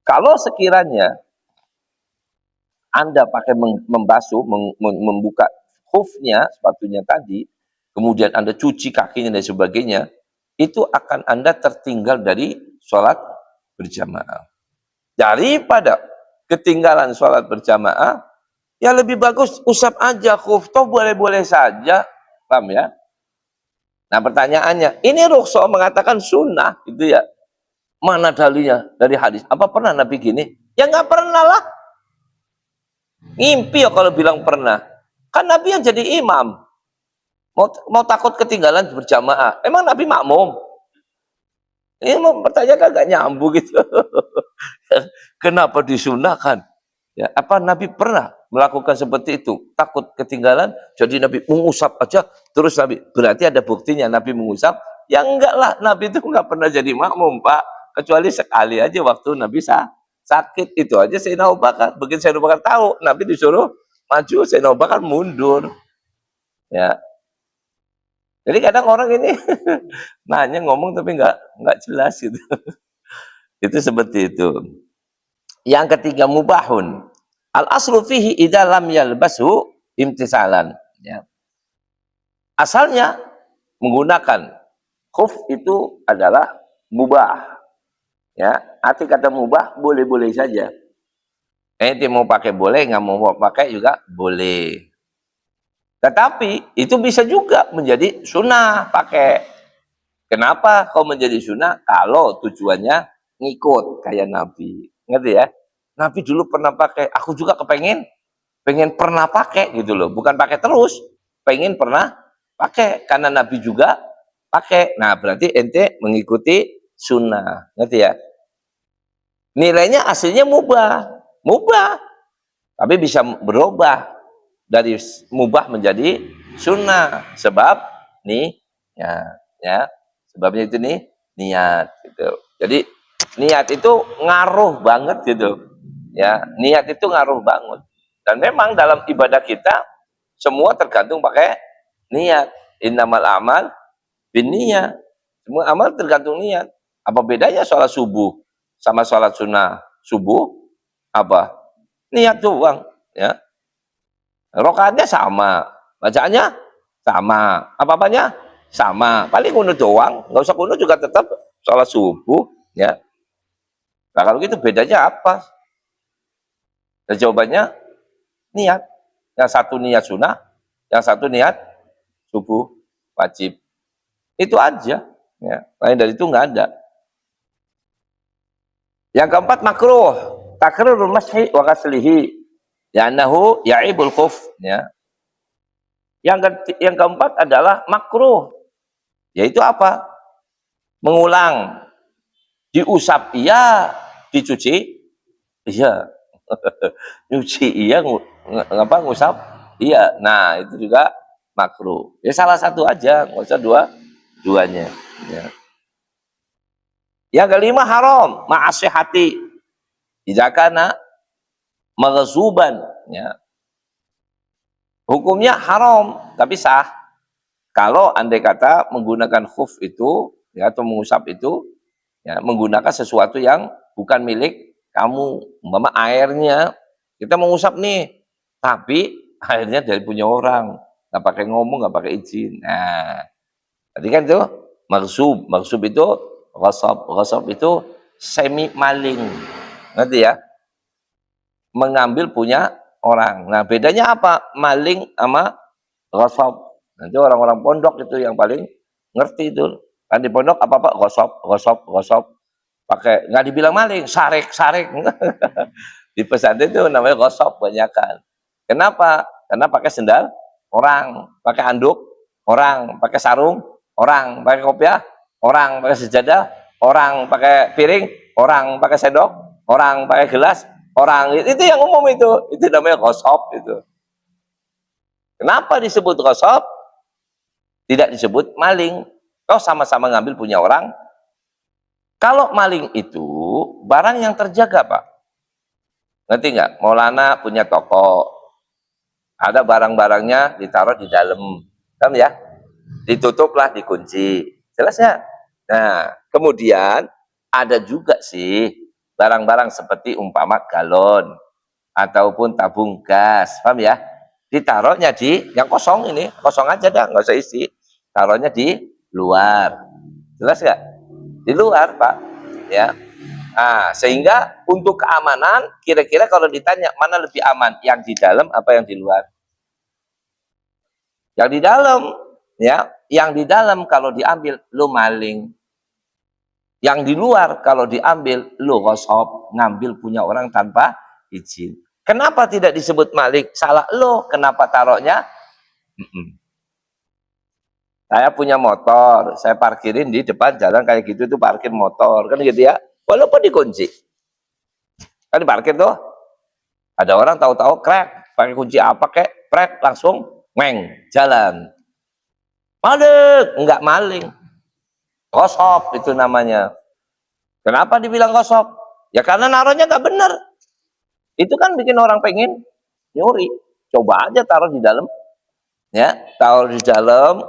Speaker 1: Kalau sekiranya Anda pakai membasuh membuka khufnya sepatunya tadi, kemudian Anda cuci kakinya dan sebagainya, itu akan Anda tertinggal dari sholat berjamaah. Daripada ketinggalan sholat berjamaah, ya lebih bagus usap aja khuf, toh boleh-boleh saja, paham ya? Nah pertanyaannya, ini Rukhsah mengatakan sunnah, gitu ya? Mana dalilnya dari hadis? Apa pernah Nabi gini? Ya nggak pernah lah. Ngimpi ya kalau bilang pernah. Kan Nabi yang jadi imam. Mau takut ketinggalan berjamaah. Emang Nabi makmum? Ini mau pertanyaan agak nyambung gitu. Kenapa disunahkan? Ya, apa Nabi pernah melakukan seperti itu? Takut ketinggalan, jadi Nabi mengusap aja, terus Nabi, berarti ada buktinya Nabi mengusap? Ya enggak lah, Nabi itu enggak pernah jadi makmum, Pak. Kecuali sekali aja waktu Nabi sakit, itu aja Sayyidina Abu Bakar. Begitu Sayyidina Abu Bakar tahu, Nabi disuruh maju, Sayyidina Abu Bakar mundur. Ya. Jadi kadang orang ini nanya ngomong tapi enggak jelas gitu. Itu seperti itu. Yang ketiga mubahun. Al aslu fihi idza lam yalbasu imtisalan, ya. Asalnya menggunakan khuf itu adalah mubah. Ya, arti kata mubah boleh-boleh saja. Ente mau pakai boleh, nggak mau pakai juga boleh. Tetapi itu bisa juga menjadi sunnah pakai. Kenapa kau menjadi sunnah? Kalau tujuannya ngikut kayak Nabi. Ngerti ya? Nabi dulu pernah pakai, aku juga pengen pernah pakai gitu loh. Bukan pakai terus, pengen pernah pakai. Karena Nabi juga pakai. Nah berarti ente mengikuti sunnah. Ngerti ya? Nilainya aslinya mubah. Mubah. Tapi bisa berubah. Dari mubah menjadi sunnah. Sebab nih, ya sebabnya itu nih niat gitu. Jadi niat itu ngaruh banget gitu. Ya, niat itu ngaruh banget. Dan memang dalam ibadah kita semua tergantung pakai niat. Innamal amal binniyah. Semua amal tergantung niat. Apa bedanya sholat subuh sama sholat sunnah subuh? Apa? Niat doang, ya. Rokaatnya sama, bacaannya sama, apa-apanya sama. Paling kunut doang, nggak usah kunut juga tetap sholat subuh, ya. Nah, kalau gitu bedanya apa? Dan jawabannya niat. Yang satu niat sunnah, yang satu niat subuh wajib. Itu aja, ya. Lain dari itu nggak ada. Yang keempat makruh, takrarul mashi wa ghaslihi, ya'nahu ya'ibul khuf, ya. Yang keempat adalah makruh, yaitu apa? Mengulang, diusap iya, dicuci iya. Nyuci iya, ngusap iya. Nah, itu juga makruh. Ya salah satu aja, nggak usah duanya, ya. Yang kelima haram, ma'asihati, idza kana maghzuban, ya. Hukumnya haram tapi sah kalau andai kata menggunakan khuf itu, ya, atau mengusap itu, ya, menggunakan sesuatu yang bukan milik kamu. Umpama airnya kita mengusap nih, tapi airnya dari punya orang, nggak pakai ngomong, nggak pakai izin. Nah, tadi kan itu maghsub itu ghasab itu semi maling, ngerti ya? Mengambil punya orang. Nah, bedanya apa? Maling sama ghasab. Nanti orang-orang pondok itu yang paling ngerti itu. Kan di pondok apa-apa ghasab. Pakai nggak dibilang maling, sarek. Di pesantren itu namanya ghasab banyakan. Kenapa? Karena pakai sendal orang, pakai handuk orang, pakai sarung orang, pakai kopiah orang, pakai sejadah orang, pakai piring orang, pakai sendok orang, pakai gelas orang. Itu yang umum itu namanya ghasab itu. Kenapa disebut ghasab? Tidak disebut maling. Kau sama-sama ngambil punya orang. Kalau maling itu barang yang terjaga, Pak. Ngerti nggak? Maulana punya toko, ada barang-barangnya ditaruh di dalam, kan ya? Ditutuplah, dikunci. Jelas ya? Nah, kemudian ada juga sih barang-barang seperti umpama galon ataupun tabung gas, paham ya? Ditaruhnya di yang kosong ini, kosong aja dah, nggak usah isi. Taruhnya di luar. Jelas nggak? Di luar, Pak. Ya. Nah, sehingga untuk keamanan, kira-kira kalau ditanya mana lebih aman, yang di dalam apa yang di luar? Yang di dalam, ya. Yang di dalam kalau diambil lu maling. Yang di luar kalau diambil lu ghasab, ngambil punya orang tanpa izin. Kenapa tidak disebut maling? Salah lo, kenapa taruhnya? Saya punya motor, saya parkirin di depan jalan kayak gitu, tuh parkir motor, kan gitu ya. Walaupun dikunci. Kan diparkir tuh. Ada orang tahu-tahu krek, pakai kunci apa kek, krek langsung meng jalan. Maling, enggak maling. Ghasab itu namanya. Kenapa dibilang ghasab? Ya karena naruhnya enggak benar. Itu kan bikin orang pengen nyuri. Coba aja taruh di dalam. Ya, taruh di dalam,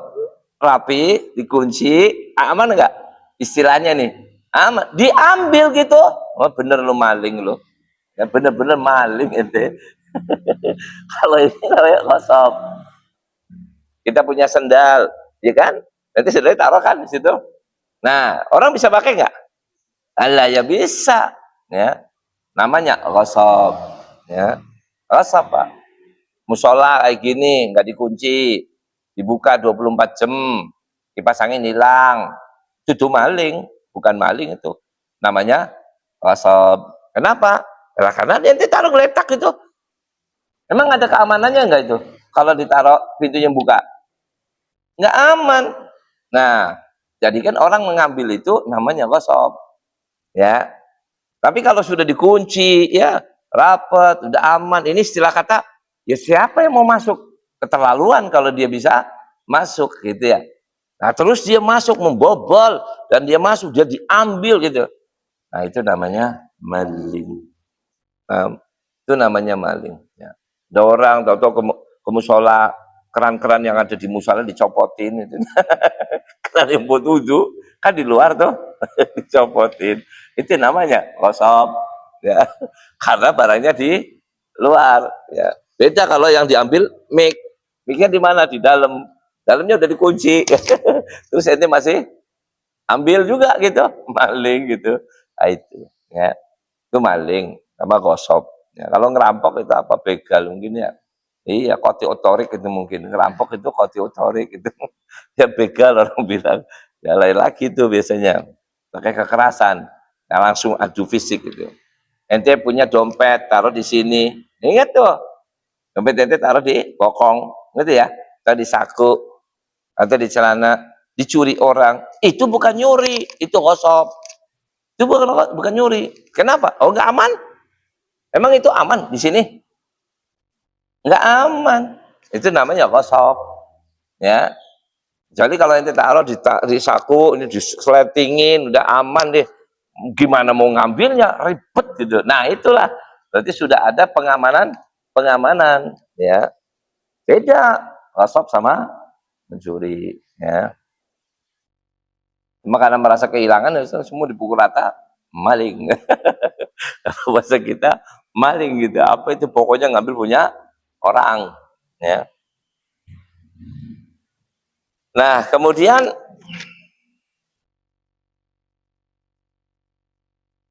Speaker 1: rapi, dikunci, aman enggak? Istilahnya nih, aman. Diambil gitu, oh bener lu maling lu. Ya bener-bener maling ente. Kalau ini namanya ghasab. Kita punya sendal, ya kan? Nanti sendalnya taruh kan di situ. Nah, orang bisa pakai nggak? Alah ya bisa, ya. Namanya ghasab, ya. Ghasab, Pak. Musola kayak gini, nggak dikunci, dibuka 24 jam, dipasangin hilang. Itu maling, bukan maling itu. Namanya ghasab. Kenapa? Ya, karena dia nanti taruh geletak itu. Emang ada keamanannya nggak itu? Kalau ditaruh pintunya buka, nggak aman. Nah, jadi kan orang mengambil itu namanya ghasab, ya. Tapi kalau sudah dikunci, ya rapat, udah aman. Ini istilah kata, ya siapa yang mau masuk? Keterlaluan kalau dia bisa masuk, gitu ya. Nah, terus dia masuk membobol dan dia masuk, dia diambil gitu. Nah, itu namanya maling. Nah, itu namanya maling. Ya. Ada orang tahu-tahu ke musola, keran-keran yang ada di musola dicopotin itu. Keran yang buat wudhu kan di luar tuh dicopotin. Itu namanya ghasab, ya. Karena barangnya di luar, ya. Beda kalau yang diambil mic-nya di mana? Di dalam. Dalamnya udah dikunci. Terus ente masih ambil juga gitu, maling gitu. Nah, itu ya. Itu maling sama gosop. Ya, kalau ngerampok itu apa? Begal mungkin ya. Iya, koti otorik itu mungkin. Ngerampok itu koti otorik itu. Ya begal orang bilang. Ya lain lagi itu biasanya. Pakai kekerasan. Ya, langsung adu fisik gitu. Ente punya dompet, taruh di sini. Ingat tuh. Dompet ente taruh di bokong. Ngerti ya? Atau di saku. Atau di celana. Dicuri orang. Itu bukan nyuri. Itu gosop. Itu bukan nyuri. Kenapa? Oh, nggak aman? Emang itu aman di sini? Nggak aman. Itu namanya gosop. Ya. Jadi kalau ente taruh di saku, ini disletingin, udah aman deh. Gimana mau ngambilnya? Ribet gitu. Nah itulah. Berarti sudah ada pengamanan. Ya. Beda gosop sama mencuri. Ya. Cuma karena merasa kehilangan, ya semua dipukul rata, maling. Bahasa kita maling gitu. Apa itu? Pokoknya ngambil punya orang. Ya. Nah, kemudian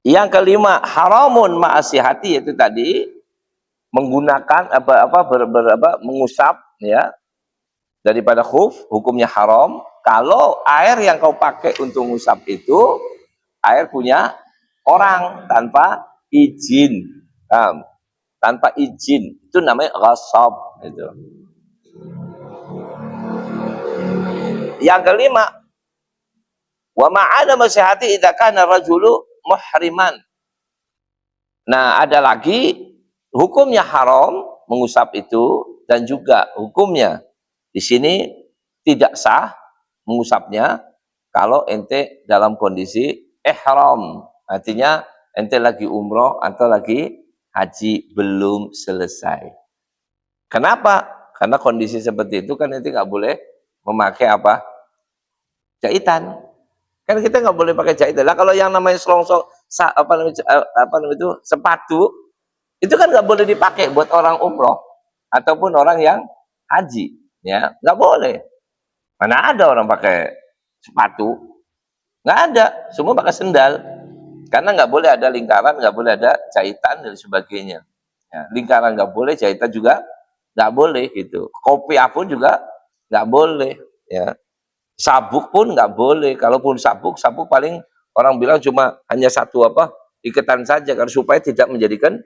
Speaker 1: yang kelima, haramun ma'asihati, itu tadi menggunakan mengusap ya daripada khuf, hukumnya haram kalau air yang kau pakai untuk mengusap itu air punya orang tanpa izin. Tanpa izin, itu namanya ghasab itu. Yang kelima, wa ma'ana masihati idza kana rajulu muhriman. Nah, ada lagi hukumnya haram mengusap itu, dan juga hukumnya di sini tidak sah mengusapnya kalau ente dalam kondisi ihram. Artinya ente lagi umroh atau lagi haji belum selesai. Kenapa? Karena kondisi seperti itu kan ente nggak boleh memakai apa? Jahitan. Kan kita nggak boleh pakai jahitan. Lah kalau yang namanya selongsong itu sepatu itu kan nggak boleh dipakai buat orang umroh ataupun orang yang haji, ya nggak boleh. Mana ada orang pakai sepatu? Nggak ada, semua pakai sendal. Karena nggak boleh ada lingkaran, nggak boleh ada jahitan dan sebagainya. Ya, lingkaran nggak boleh, jahitan juga nggak boleh gitu. Kopiah pun juga nggak boleh. Ya, sabuk pun nggak boleh. Kalaupun sabuk paling orang bilang cuma hanya satu ikatan saja, karena supaya tidak menjadikan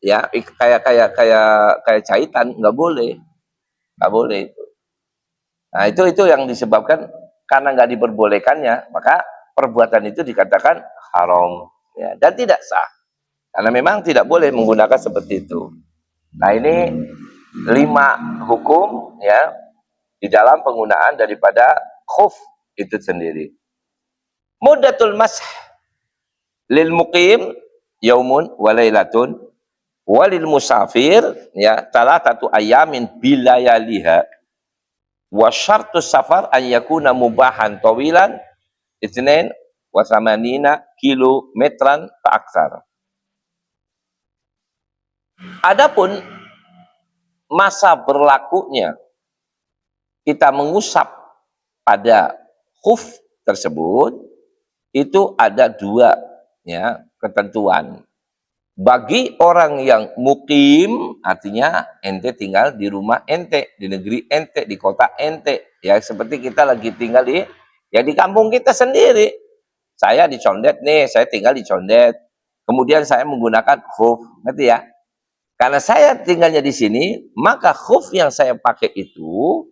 Speaker 1: ya kayak jahitan, nggak boleh itu. Nah itu yang disebabkan karena nggak diperbolehkannya, maka perbuatan itu dikatakan haram ya, dan tidak sah karena memang tidak boleh menggunakan seperti itu. Nah ini 5 hukum ya di dalam penggunaan daripada khuf itu sendiri. Muddatul masah lil muqim yaumun wa lailatun walil musafir ya talatatu ayamin bilayaliha wa syartus safar an yakuna mubahan tawilan itnain wa samanina kilometran fa aksar. Adapun masa berlakunya kita mengusap pada khuf tersebut itu ada 2 ya ketentuan. Bagi orang yang mukim, artinya ente tinggal di rumah ente, di negeri ente, di kota ente, ya seperti kita lagi tinggal di kampung kita sendiri. Saya di Condet nih, saya tinggal di Condet. Kemudian saya menggunakan khuf, ngerti ya? Karena saya tinggalnya di sini, maka khuf yang saya pakai itu,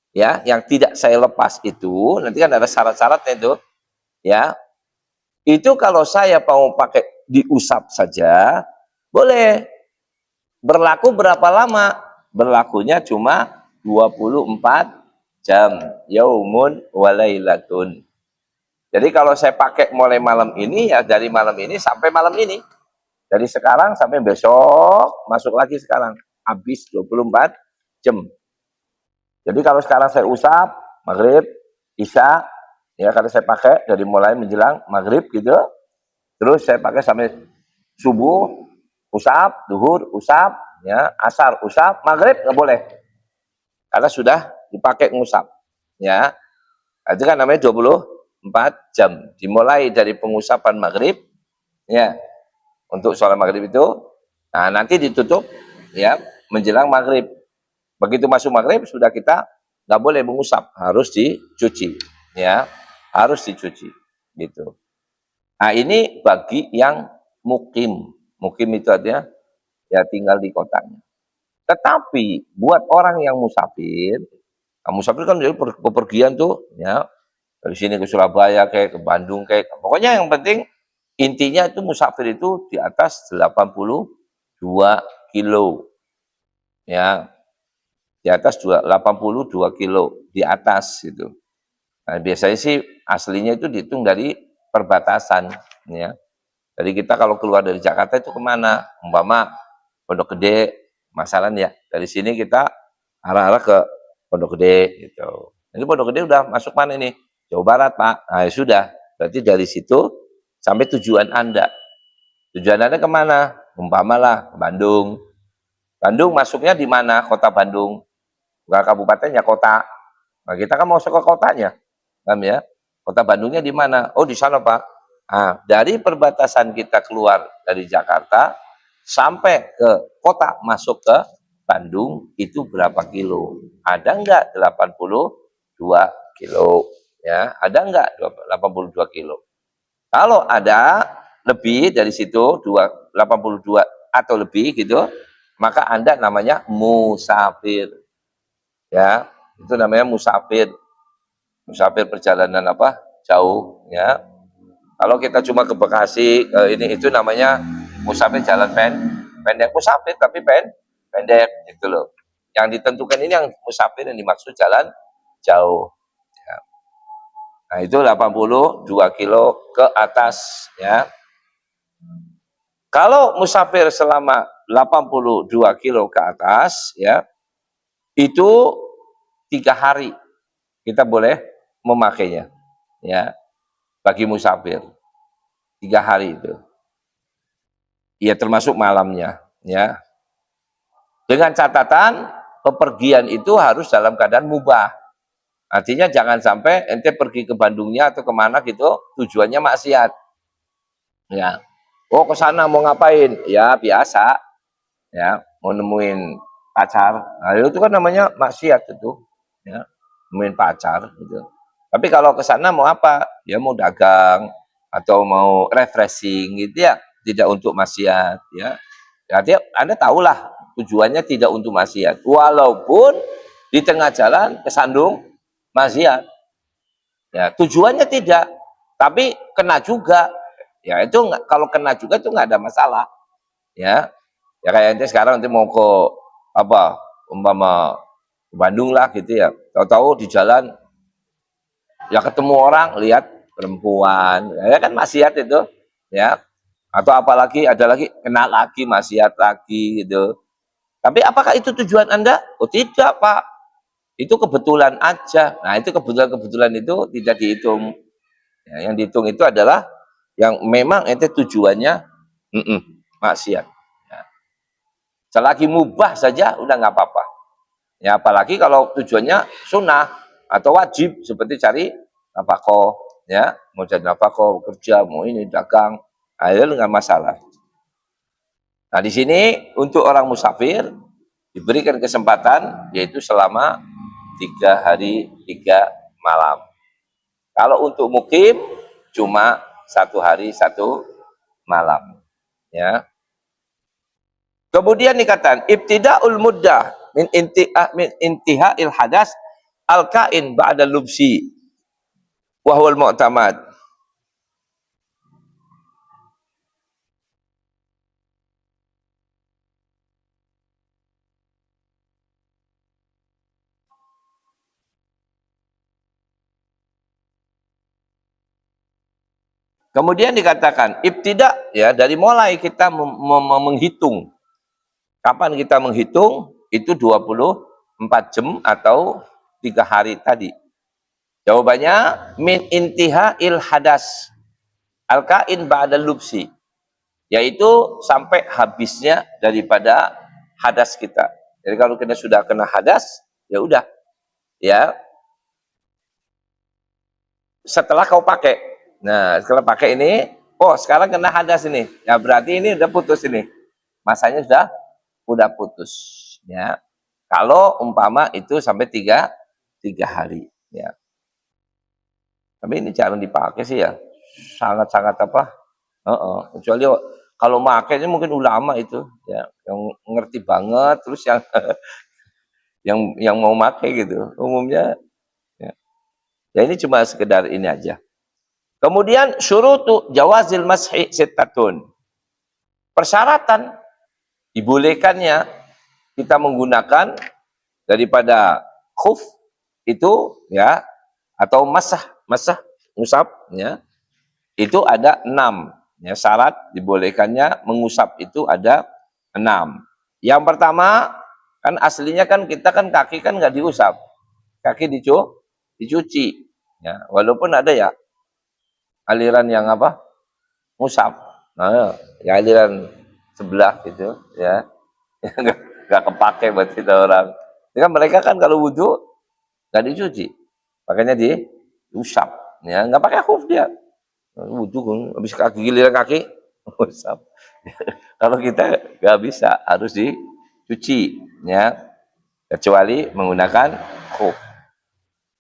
Speaker 1: ya, yang tidak saya lepas itu, nanti kan ada syarat-syaratnya itu, ya. Itu kalau saya mau pakai diusap saja, boleh. Berlaku berapa lama? Berlakunya cuma 24 jam. Yaumun walailatun. Jadi kalau saya pakai mulai malam ini, ya dari malam ini sampai malam ini. Dari sekarang sampai besok, masuk lagi sekarang. Habis 24 jam. Jadi kalau sekarang saya usap, maghrib, isya, ya kalau saya pakai dari mulai menjelang maghrib gitu, terus saya pakai sampai subuh, usap, duhur, usap, ya, asar, usap, maghrib nggak boleh. Karena sudah dipakai ngusap. Ya, itu kan namanya 24 jam. Dimulai dari pengusapan maghrib, ya, untuk sholat maghrib itu, nah nanti ditutup, ya, menjelang maghrib. Begitu masuk maghrib sudah kita nggak boleh mengusap, harus dicuci, ya, harus dicuci, gitu. Nah ini bagi yang mukim. Mukim itu artinya ya tinggal di kotanya. Tetapi buat orang yang musafir, nah musafir kan jadi bepergian tuh, ya, dari sini ke Surabaya kayak ke Bandung kayak, pokoknya yang penting intinya itu musafir itu di atas 82 kilo, ya, di atas 82 kilo di atas gitu. Nah, biasanya sih aslinya itu dihitung dari perbatasan, ya. Jadi kita kalau keluar dari Jakarta itu kemana? Umpama Pondok Gede, masalahnya dari sini kita arah-arah ke Pondok Gede gitu. Ini Pondok Gede udah masuk mana ini? Jawa Barat, Pak. Nah, ya sudah. Berarti dari situ sampai tujuan Anda. Tujuan Anda kemana? Umpamalah Bandung. Bandung masuknya di mana? Kota Bandung. Bukan kabupatennya, kota. Nah, kita kan mau masuk ke kotanya. Paham ya? Kota Bandungnya di mana? Oh, di sana, Pak. Nah, dari perbatasan kita keluar dari Jakarta sampai ke kota masuk ke Bandung itu berapa kilo? Ada enggak 82 kilo? Ya, ada enggak 82 kilo? Kalau ada lebih dari situ 82 atau lebih gitu, maka Anda namanya musafir. Ya, itu namanya musafir. Musafir perjalanan apa? Jauh, ya. Kalau kita cuma ke Bekasi, ini itu namanya musafir jalan pendek, musafir tapi pendek gitu loh. Yang ditentukan ini yang musafir yang dimaksud jalan jauh. Ya. Nah itu 82 kilo ke atas, ya. Kalau musafir selama 82 kilo ke atas, ya, itu 3 hari kita boleh memakainya, ya, bagi musafir. 3 hari itu. Ya termasuk malamnya, ya. Dengan catatan pepergian itu harus dalam keadaan mubah. Artinya jangan sampai ente pergi ke Bandungnya atau kemana gitu, tujuannya maksiat. Ya. Oh ke sana mau ngapain? Ya biasa, ya mau nemuin pacar. Nah, itu kan namanya maksiat itu, ya. Nemuin pacar gitu. Tapi kalau ke sana mau apa? Ya mau dagang atau mau refreshing gitu ya, tidak untuk maksiat, ya. Jadi Anda tahulah tujuannya tidak untuk maksiat. Walaupun di tengah jalan kesandung maksiat. Ya, tujuannya tidak, tapi kena juga. Ya, itu kalau kena juga itu nggak ada masalah. Ya. Ya kayak ente sekarang nanti mau ke apa? Umpama Bandung lah gitu ya. Tahu-tahu di jalan ya ketemu orang, lihat perempuan. Ya kan maksiat itu, ya. Atau apalagi ada lagi kena lagi maksiat lagi gitu. Tapi apakah itu tujuan Anda? Oh tidak, Pak. Itu kebetulan aja. Nah, itu kebetulan-kebetulan itu tidak dihitung. Ya, yang dihitung itu adalah yang memang ente tujuannya maksiat. Ya. Selagi mubah saja udah nggak apa-apa. Ya, apalagi kalau tujuannya sunnah atau wajib seperti cari nafkah, ya, mau cari nafkah, kerja, mau ini dagang, nah, itu nggak masalah. Nah, di sini untuk orang musafir diberikan kesempatan yaitu selama 3 hari 3 malam. Kalau untuk mukim cuma 1 hari 1 malam. Ya. Kemudian dikatakan ibtidaul muddah min intihail hadas al kain ba'da lubsi wa huwal mu'tamad. Kemudian dikatakan ibtida, ya, dari mulai kita menghitung. Kapan kita menghitung? Itu 24 jam atau 3 hari tadi. Jawabannya min intiha il hadas al kain ba'da lubsi, yaitu sampai habisnya daripada hadas kita. Jadi kalau kita sudah kena hadas, ya udah, ya. setelah kau pakai. Nah, setelah pakai ini, oh sekarang kena hadas ini. Ya berarti ini udah putus ini. Masanya sudah putus. Ya. Kalau umpama itu sampai tiga hari. Ya. Tapi ini jarang dipakai sih ya. Sangat-sangat apa? Kecuali kalau makainya mungkin ulama itu ya yang ngerti banget terus yang yang mau pakai gitu. Umumnya ya. Ya ini cuma sekedar ini aja. Kemudian syurutu jawazil mashi sittatun. Persyaratan dibolehkannya kita menggunakan daripada khuf itu ya atau masah ngusap ya itu ada 6 ya, syarat dibolehkannya mengusap itu ada 6. Yang pertama kan aslinya kan kita kan kaki kan nggak diusap, kaki dicuci ya, walaupun ada ya aliran yang apa ngusap, nah ya aliran sebelah gitu ya nggak kepake buat kita orang. Ini kan mereka kan kalau wudhu nggak dicuci, makanya diusap ya, nggak pakai khuf dia. Wudhu habis kaki giliran kaki usap. Kalau kita nggak bisa, harus dicuci ya, kecuali menggunakan khuf.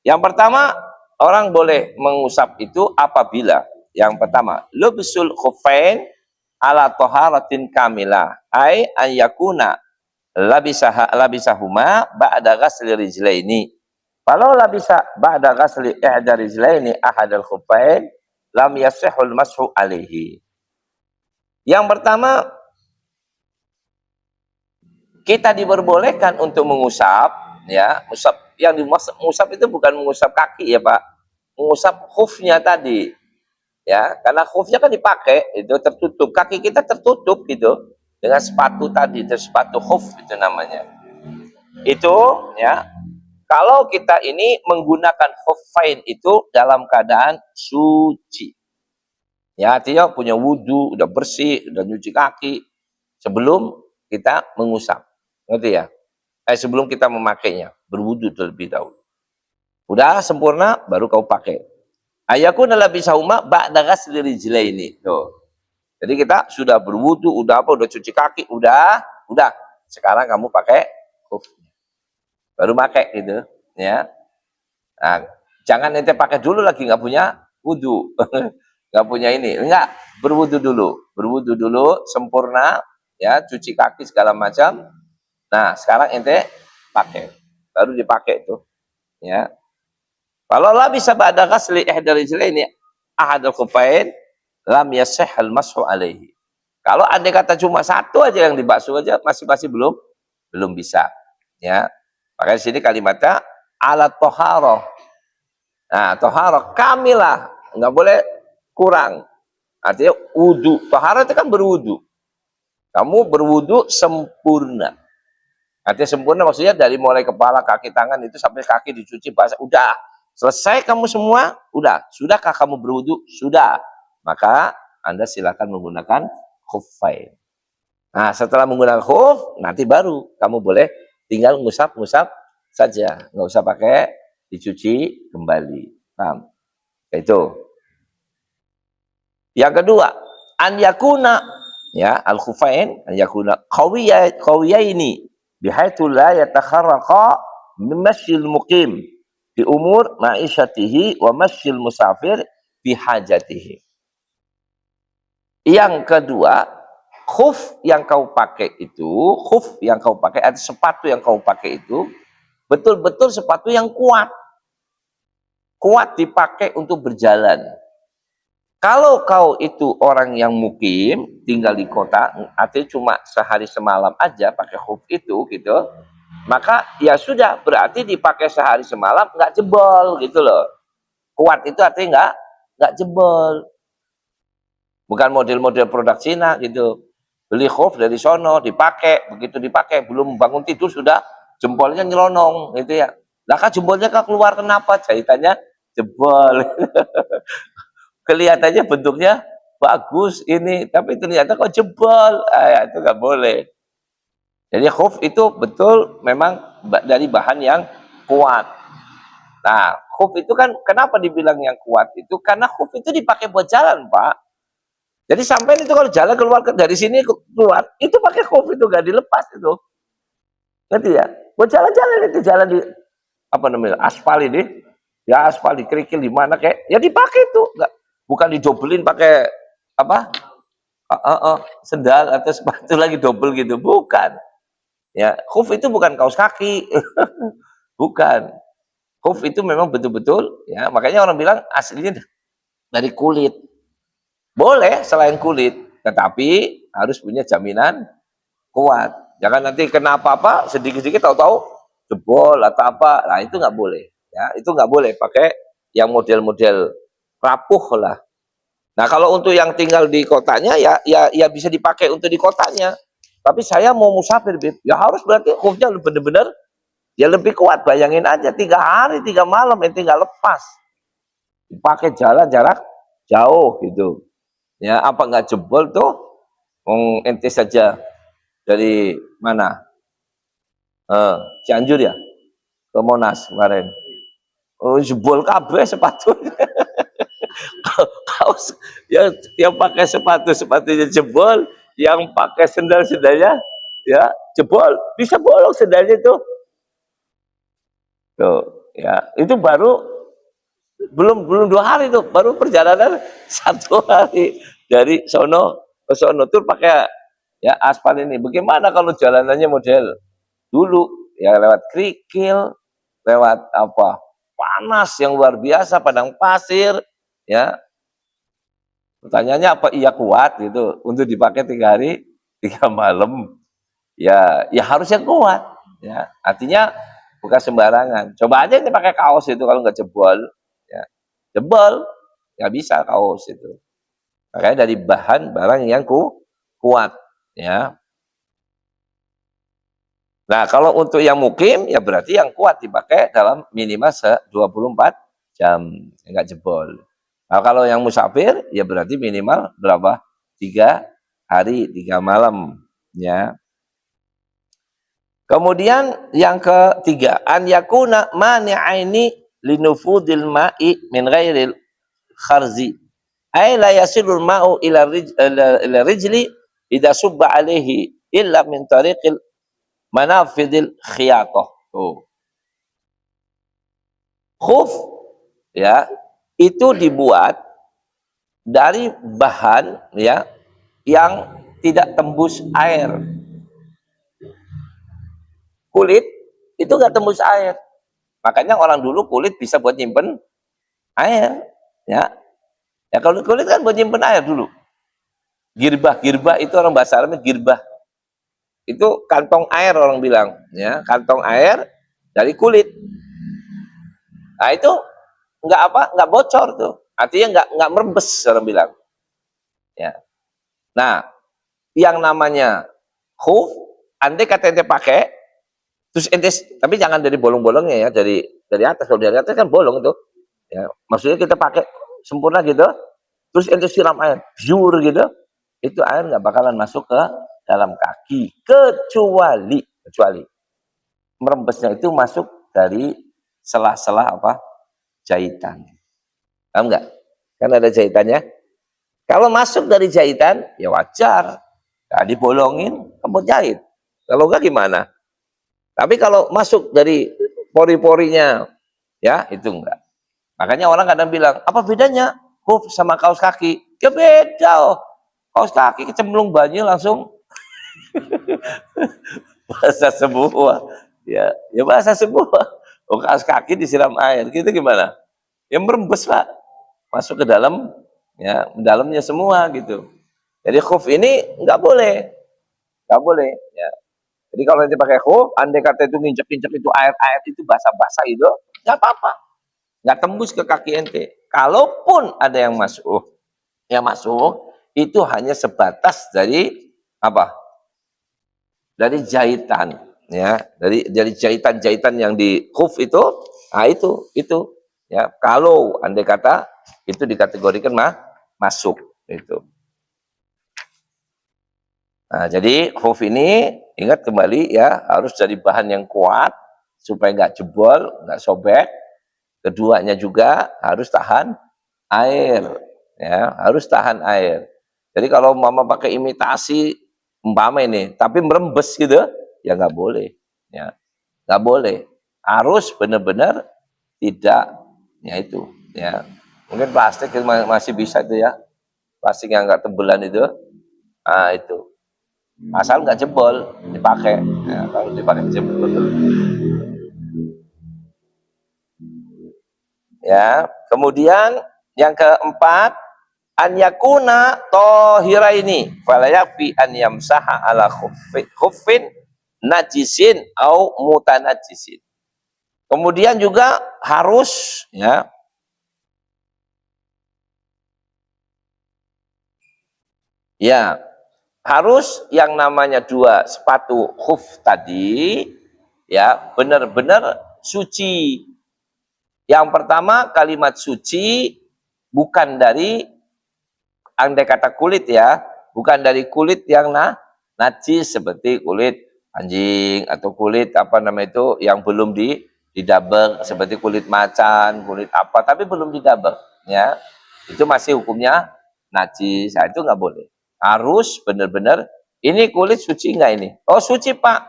Speaker 1: Yang pertama, orang boleh mengusap itu apabila yang pertama, lubsul khufain ala taharatin kamilah, ay an yakuna labisahuma ba'da ghasli rijlaini. Kalau labisa ba'da ghasli ihda rijlaini ahadal khufain lam yasihul mashu alaihi. Yang pertama, kita diperbolehkan untuk mengusap ya, yang mengusap itu bukan mengusap kaki ya Pak, mengusap khufnya tadi ya, karena khufnya kan dipakai itu tertutup, kaki kita tertutup gitu dengan sepatu tadi, itu sepatu khuf itu namanya. Itu ya, kalau kita ini menggunakan khuffain itu dalam keadaan suci. Ya, artinya punya wudhu, udah bersih, udah nyuci kaki sebelum kita mengusap. Ngerti ya? Sebelum kita memakainya, berwudhu terlebih dahulu. Udah sempurna, baru kau pakai. Ayakun adalah bisa umat ba'da ghasli rijlaini. Tuh. Jadi kita sudah berwudhu, udah apa, udah cuci kaki, udah. Sekarang kamu pakai khuf. Baru pakai gitu, ya. Nah, jangan ente pakai dulu lagi nggak punya wudhu. Nggak punya ini, enggak, berwudu dulu sempurna ya, cuci kaki segala macam. Nah sekarang ente pakai, baru dipakai itu ya. Kalau lah bisa ba'da ghasli ihda rijlaini ahadul khufain lam yasihhal mashu alaihi. Kalau andai kata cuma satu aja yang dibasuh aja masih belum bisa ya. Makanya sini kalimatnya ala toharoh. Nah toharoh kamilah, nggak boleh kurang. Artinya wudhu, taharah itu kan berwudhu. Kamu berwudhu sempurna. Artinya sempurna maksudnya dari mulai kepala, kaki, tangan itu sampai kaki dicuci basah. Udah selesai kamu semua, udah. Sudahkah kamu berwudhu? Sudah. Maka Anda silakan menggunakan khuffain. Nah setelah menggunakan khuf, nanti baru kamu boleh tinggal ngusap-ngusap saja. Nggak usah pakai dicuci kembali. Paham? Itu. Yang kedua, an yakuna ya al-khufain an yakuna qawiyaini bihaitsu la yatakharraqa min masyil muqim bi umur ma'isyatihi wa masyil musafir bi hajatihi. Yang kedua, khuf yang kau pakai itu, khuf yang kau pakai atau sepatu yang kau pakai itu betul-betul sepatu yang kuat. Kuat dipakai untuk berjalan. Kalau kau itu orang yang mukim, tinggal di kota, artinya cuma sehari semalam aja pakai khuf itu gitu, maka ya sudah, berarti dipakai sehari semalam nggak jebol gitu loh. Kuat itu artinya nggak jebol. Bukan model-model produk Cina gitu. Beli khuf dari sono, dipakai, begitu dipakai belum bangun tidur sudah jempolnya nyelonong gitu ya. Lah kan jempolnya kan keluar kenapa? Jahitannya jebol. Kelihatannya bentuknya bagus ini, tapi ternyata kok jebol, itu nggak boleh. Jadi khuf itu betul memang dari bahan yang kuat. Nah, khuf itu kan kenapa dibilang yang kuat itu? Karena khuf itu dipakai buat jalan, Pak. Jadi sampai itu kalau jalan keluar dari sini keluar, itu pakai khuf itu nggak dilepas itu. Ngerti ya? Buat jalan-jalan itu jalan di apa namanya? Aspal ini. Ya aspal di kerikil di mana kayak ya dipakai itu, nggak bukan didobelin pakai apa? Sendal atau sepatu lagi double gitu, bukan. Ya, khuf itu bukan kaos kaki. Bukan. Khuf itu memang betul-betul ya, makanya orang bilang aslinya dari kulit. Boleh selain kulit, tetapi harus punya jaminan kuat. Jangan nanti kena apa-apa sedikit-sedikit tahu-tahu jebol atau apa. Nah, itu nggak boleh. Ya, itu nggak boleh pakai yang model-model rapuh lah. Nah, kalau untuk yang tinggal di kotanya ya bisa dipakai untuk di kotanya. Tapi saya mau musafir, Bib. Ya harus berarti khufnya benar-benar ya lebih kuat. Bayangin aja 3 hari 3 malam tinggal lepas. Dipakai jalan jarak jauh gitu. Ya, apa nggak jebol tuh? Ente saja dari mana? Cianjur ya? Ke Monas kemarin. Oh, jebol kabeh sepatu. Kaos yang pakai sepatunya jebol, yang pakai sendalnya ya jebol, bisa bolong sendalnya tuh. Tuh, ya, itu baru belum 2 hari tuh, baru perjalanan 1 hari dari sono ke sono tuh pakai ya aspal ini. Bagaimana kalau jalanannya model dulu ya lewat kerikil, lewat apa? Panas yang luar biasa, padang pasir, ya. Pertanyaannya apa iya kuat gitu untuk dipakai 3 hari 3 malam? Ya harus yang kuat, ya. Artinya bukan sembarangan. Coba aja ini pakai kaos itu kalau nggak jebol, ya. Jebol, nggak bisa kaos itu. Makanya dari bahan barang yang kuat, ya. Nah, kalau untuk yang mukim, ya berarti yang kuat dipakai dalam minimal 24 jam, nggak jebol. Nah, kalau yang musafir, ya berarti minimal berapa? 3 hari 3 malam, ya. Kemudian yang ketiga, an yakuna mani'aini linufudil ma'i min ghairil kharzi. Ay la yasilul ma'u ila rijli idza subba alaihi illa min tariqil manafidil khiyatah. Tuh. Khuf ya, itu dibuat dari bahan ya yang tidak tembus air. Kulit itu nggak tembus air. Makanya orang dulu kulit bisa buat nyimpen air, ya. Ya kalau kulit kan buat nyimpen air dulu. Girbah itu orang bahasa Arabnya girbah. Itu kantong air orang bilang, ya, kantong air dari kulit. Nah itu nggak bocor tuh, artinya nggak merembes orang bilang. Ya. Nah, yang namanya khuf, andai kata ente pakai, terus ente tapi jangan dari bolong-bolongnya ya, dari atas. Kalau dari atas kan bolong itu. Ya, maksudnya kita pakai sempurna gitu, terus ente siram air pure gitu, itu air nggak bakalan masuk ke dalam kaki kecuali merembesnya itu masuk dari sela-sela apa jahitan. Paham nggak? Kan ada jahitannya. Kalau masuk dari jahitan, ya wajar. Nah, dibolongin, kamu jahit. Kalau enggak gimana? Tapi kalau masuk dari pori-porinya, ya itu enggak. Makanya orang kadang bilang, apa bedanya khuf sama kaos kaki? Ya beda. Oh. Kaos kaki kecemplung banyu langsung basah semua. Ya basah semua. Oh, kaos kaki disiram air, gitu gimana? Ya merembes, Pak. Masuk ke dalam, ya dalamnya semua gitu. Jadi khuf ini nggak boleh, ya. Jadi kalau nanti pakai khuf, andai kata itu nginjek-injek itu air itu basah-basah itu, nggak apa-apa, nggak tembus ke kaki ente. Kalaupun ada yang masuk itu hanya sebatas dari apa? Dari jahitan, ya, dari jahitan-jahitan yang di khuf itu, nah itu, ya. Kalau andai kata itu dikategorikan masuk itu. Nah, jadi khuf ini ingat kembali ya harus dari bahan yang kuat supaya nggak jebol, nggak sobek. Keduanya juga harus tahan air, ya, harus tahan air. Jadi kalau mama pakai imitasi, umpama ini, tapi merembes gitu, ya nggak boleh, ya, nggak boleh. Harus benar-benar tidak, ya itu, ya. Mungkin plastik masih bisa itu ya, plastik yang nggak tebelan itu, ah itu. Asal nggak jebol, dipakai. Ya, kalau dipakai jebol, ya. Kemudian yang keempat, an yakuna tahiraini fala yakfi an yamsaha ala khuffin najisin au mutanajisin. Kemudian juga harus, ya, ya, harus yang namanya dua sepatu khuf tadi, ya, benar-benar suci. Yang pertama, kalimat suci bukan dari, andai kata kulit ya, bukan dari kulit yang najis seperti kulit anjing atau kulit apa namanya itu yang belum didabel seperti kulit macan, kulit apa, tapi belum didabel, ya. Itu masih hukumnya najis. Nah, itu nggak boleh. Harus benar-benar ini kulit suci nggak ini? Oh, suci, Pak.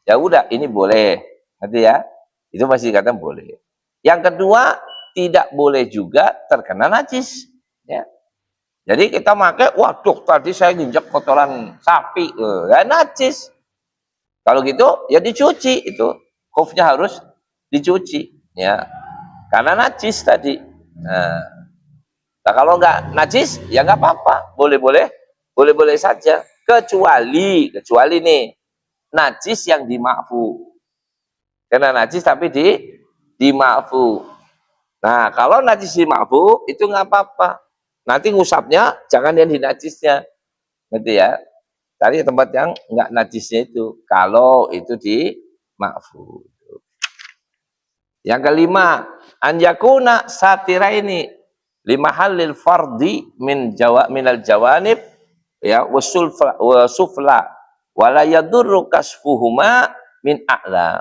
Speaker 1: Ya udah, ini boleh. Nanti ya. Itu masih dikatakan boleh. Yang kedua, tidak boleh juga terkena najis, ya. Jadi kita pakai, waduh tadi saya nginjek kotoran sapi, ya najis. Kalau gitu ya dicuci itu, khufnya harus dicuci, ya, karena najis tadi. Nah kalau nggak najis ya nggak apa-apa, boleh-boleh saja, kecuali nih najis yang dima'fu, karena najis tapi dima'fu. Nah kalau najis dima'fu itu nggak apa-apa, nanti ngusapnya jangan yang di najisnya, gitu ya. Cari tempat yang nggak najisnya itu, kalau itu di ma'fu. Yang kelima, anjakuna satiraini lima halil fardi minal jawanib, ya, wasufla wala yadurru kasfuhuma min a'la.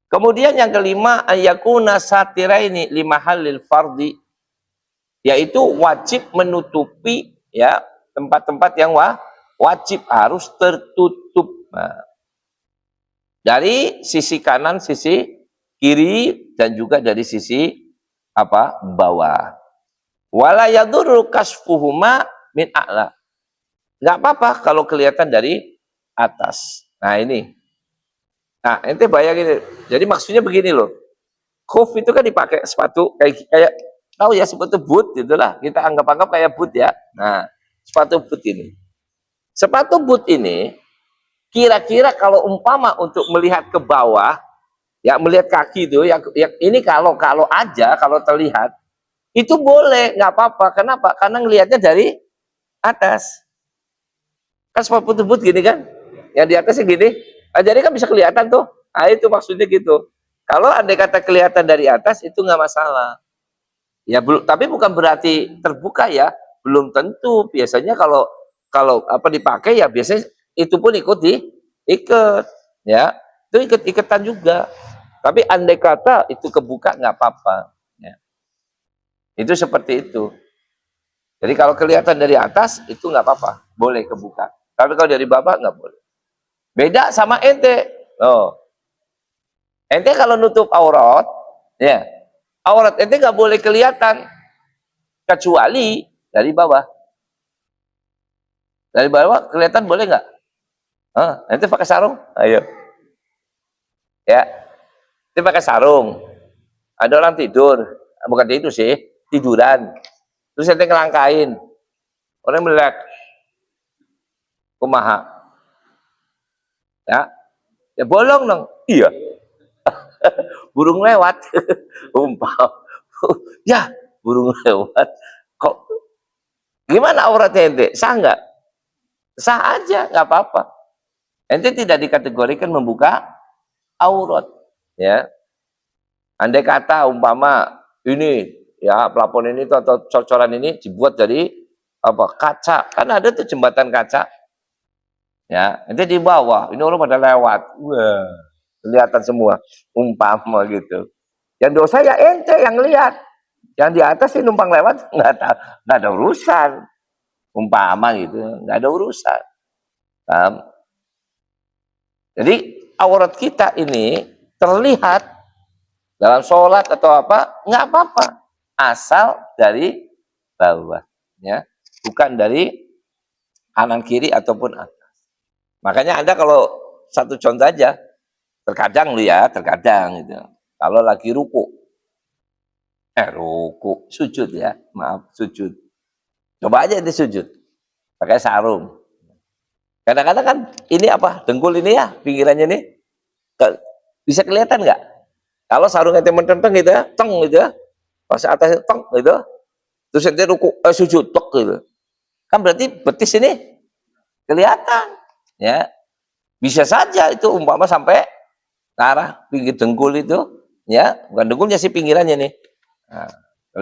Speaker 1: Kemudian yang kelima, anjakuna satiraini lima halil fardi, yaitu wajib menutupi, ya, tempat-tempat yang wajib harus tertutup. Nah, dari sisi kanan, sisi kiri, dan juga dari sisi apa bawah. Wala yadurru kasfuhuma min a'la. Nggak apa-apa kalau kelihatan dari atas. Nah ini. Nah ente bayangin. Jadi maksudnya begini loh. Khuf itu kan dipakai sepatu kayak tahu ya, sepatu boot gitulah. Kita anggap-anggap kayak boot ya. Nah, sepatu boot ini. Sepatu boot ini kira-kira kalau umpama untuk melihat ke bawah, ya, melihat kaki itu yang ini kalau aja kalau terlihat itu boleh, nggak apa-apa. Kenapa? Karena ngelihatnya dari atas. Kan sepatu boot gini kan? Yang di atasnya gini. Nah, jadi kan bisa kelihatan tuh. Nah, itu maksudnya gitu. Kalau andai kata kelihatan dari atas itu nggak masalah. Ya belum, tapi bukan berarti terbuka ya. Belum tentu. Biasanya kalau apa dipakai ya biasanya itu pun ikut diikat, ya. Itu ikut-iketan juga. Tapi andai kata itu kebuka nggak apa-apa. Ya. Itu seperti itu. Jadi kalau kelihatan dari atas itu nggak apa-apa, boleh kebuka. Tapi kalau dari bawah nggak boleh. Beda sama ente. Oh. Ente kalau nutup aurat, ya, aurat ente nggak boleh kelihatan kecuali dari bawah. Dari bawah kelihatan boleh nggak? Ente pakai sarung? Ayo. Ya. Ente pakai sarung. Ada orang tidur, bukan tidur sih, tiduran. Terus ente ngelangkain. Orang melek. Kumaha. Ya. Ya bolong dong. Iya. Burung lewat. Umpam. Ya, burung lewat. Kok gimana auratnya ente? Sah nggak? Sah aja, nggak apa-apa. Ente tidak dikategorikan membuka aurat, ya. Andai kata umpama ini, ya, plafon ini tuh, atau cocoran ini dibuat dari apa? Kaca. Kan ada tuh jembatan kaca. Ya, ente di bawah, ini orang pada lewat. Wah, kelihatan semua. Umpama gitu. Yang dosa ya ente yang lihat. Yang di atas sih numpang lewat nggak ada urusan. Umpama gitu, nggak ada urusan. Paham? Jadi aurat kita ini terlihat dalam sholat atau apa, nggak apa-apa. Asal dari bawah. Ya. Bukan dari kanan kiri ataupun atas. Makanya Anda kalau satu contoh aja, terkadang terkadang gitu. Kalau lagi ruku, sujud ya, maaf, sujud. Coba aja itu sujud, pakai sarung. Kadang-kadang kan ini apa, dengkul ini ya, pinggirannya ini, bisa kelihatan nggak? Kalau sarungnya temen-temen gitu ya, teng gitu ya, pas atasnya teng gitu, terus nanti ruku, sujud, tok gitu. Kan berarti betis ini kelihatan, ya. Bisa saja itu umpama sampai ke arah pinggir dengkul itu, ya, bukan dengkulnya sih pinggirannya nih. Nah,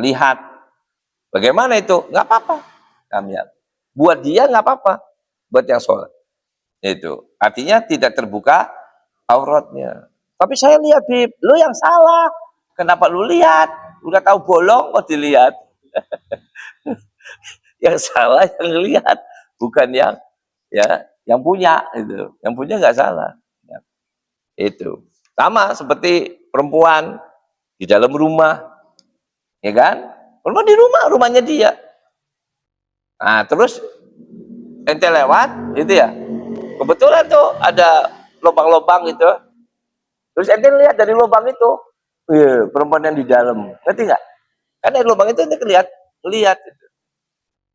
Speaker 1: lihat. Bagaimana itu? Nggak apa-apa. Buat dia nggak apa-apa. Buat yang sholat. Itu. Artinya tidak terbuka auratnya. Tapi saya lihat, Bib, lu yang salah. Kenapa lu lihat? Udah tahu bolong kok dilihat. Yang salah yang lihat, bukan yang punya itu. Yang punya nggak salah. Ya. Itu. Sama seperti perempuan di dalam rumah. Ya kan? Perempuan di rumahnya dia. Nah, terus ente lewat gitu ya. Kebetulan tuh ada lubang-lubang gitu. Terus ente lihat dari lubang itu, perempuan yang di dalam. Ngerti nggak? Kan dari lubang itu ente lihat. Gitu.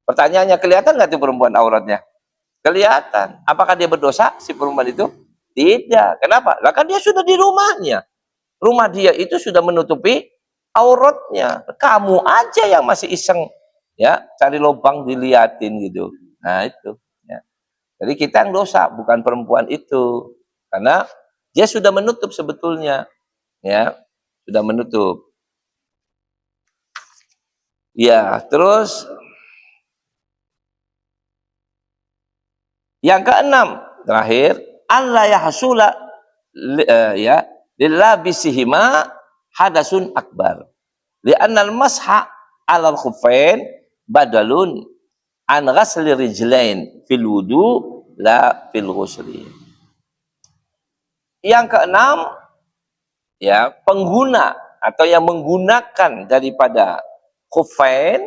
Speaker 1: Pertanyaannya, kelihatan nggak tuh perempuan auratnya? Kelihatan. Apakah dia berdosa si perempuan itu? Tidak. Kenapa? Lah kan dia sudah di rumahnya. Rumah dia itu sudah menutupi auratnya. Kamu aja yang masih iseng ya, cari lubang diliatin gitu. Nah, itu ya. Jadi kita yang dosa, bukan perempuan itu. Karena dia sudah menutup sebetulnya. Ya, sudah menutup. Ya, terus yang keenam, terakhir, alla yahsula ya lillabisihima hadasun akbar. Li'annal masha 'alal khuffain badalun an ghasli rijlain fil wudu la fil ghusli. Yang keenam, ya, pengguna atau yang menggunakan daripada khuffain,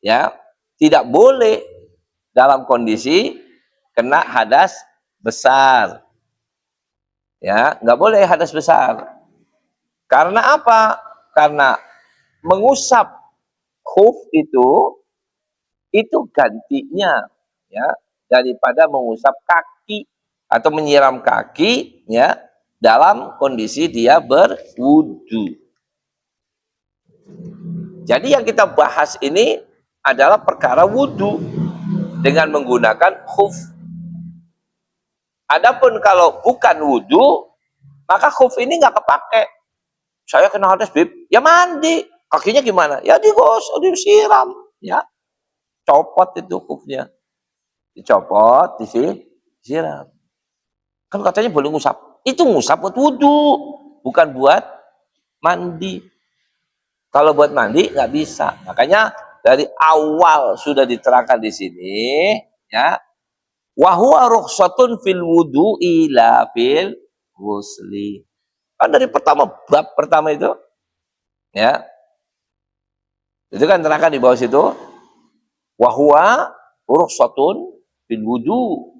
Speaker 1: ya, tidak boleh dalam kondisi kena hadas besar. Ya, nggak boleh hadas besar. Karena apa? Karena mengusap khuf itu gantinya, ya, daripada mengusap kaki atau menyiram kaki, ya, dalam kondisi dia berwudu. Jadi yang kita bahas ini adalah perkara wudu dengan menggunakan khuf. Adapun kalau bukan wudu, maka khuf ini nggak kepake. Saya kena hadas, Bib, ya mandi. Kakinya gimana? Ya digosok, disiram, ya. Copot itu khufnya. Dicopot, disiram. Kan katanya boleh ngusap. Itu ngusap buat wudu, bukan buat mandi. Kalau buat mandi nggak bisa. Makanya dari awal sudah diterangkan di sini, ya. Wa huwa rukhsatun fil wudu'i la fil ghusli. Kan dari bab pertama itu, ya. Itu kan terangkan di bawah situ. Wa huwa rukhsatun fil wudu'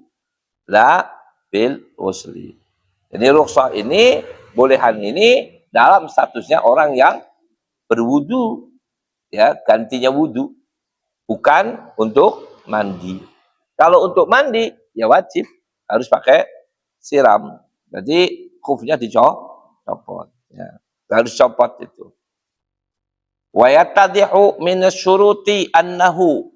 Speaker 1: la fil ghusli. Jadi rukhsah ini, bolehan ini dalam statusnya orang yang berwudu, ya, gantinya wudu, bukan untuk mandi. Kalau untuk mandi, ya wajib harus pakai siram. Jadi khufnya dicopot, ya. Harus copot itu. Wa yattadihu min asyuruti annahu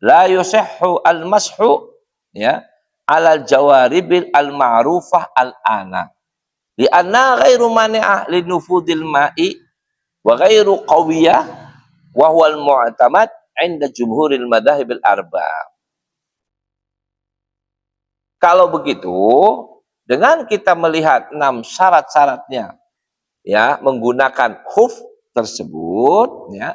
Speaker 1: la yusihhu al-mashu, ya, alal jawaribil al-ma'rufah al-ana. Li'anna ghairu mani'ah linufudil ma'i wa ghairu qawiyah wa huwal mu'tamad 'inda jumhuril madhahibil arba'ah. Kalau begitu, dengan kita melihat 6 syarat-syaratnya ya menggunakan khuf tersebut, ya,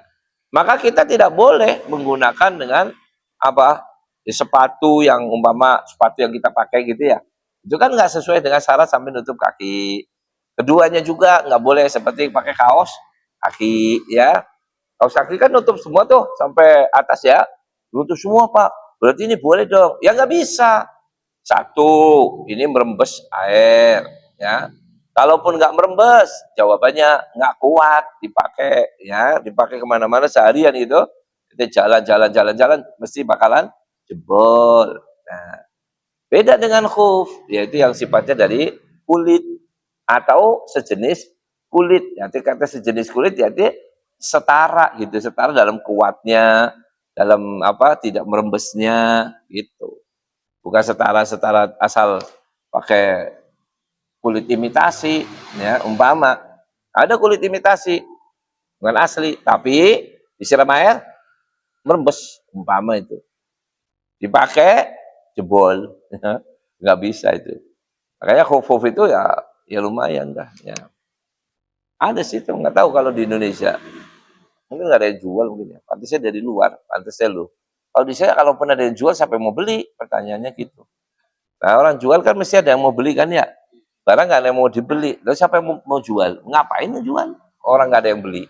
Speaker 1: maka kita tidak boleh menggunakan dengan apa, sepatu yang umpama sepatu yang kita pakai gitu ya, itu kan nggak sesuai dengan syarat sampai nutup kaki. Keduanya juga nggak boleh seperti pakai kaos kaki, ya. Kaos kaki kan nutup semua tuh sampai atas ya, nutup semua Pak. Berarti ini boleh dong? Ya nggak bisa. Satu, ini merembes air, ya. Kalaupun nggak merembes, jawabannya nggak kuat dipakai, ya, dipakai kemana-mana seharian itu, kita jalan-jalan, mesti bakalan jebol. Nah, beda dengan khuf, yaitu yang sifatnya dari kulit atau sejenis kulit. Nanti kata sejenis kulit, yaitu setara gitu, setara dalam kuatnya, dalam apa, tidak merembesnya, gitu. Bukan setara-setara asal pakai kulit imitasi, ya, umpama ada kulit imitasi bukan asli tapi disiram air merembes, umpama itu dipakai jebol, ya, nggak bisa itu. Makanya khuf itu ya lumayan dah, ya. Ada sih tuh, nggak tahu kalau di Indonesia mungkin nggak ada yang jual mungkin ya, pantasnya dari luar, pantasnya lu. Kalau di saya kalaupun ada yang jual siapa yang mau beli, pertanyaannya gitu. Nah, orang jual kan mesti ada yang mau beli kan ya. Barang nggak ada yang mau dibeli. Lalu siapa yang mau jual? Ngapain mau jual? Orang nggak ada yang beli.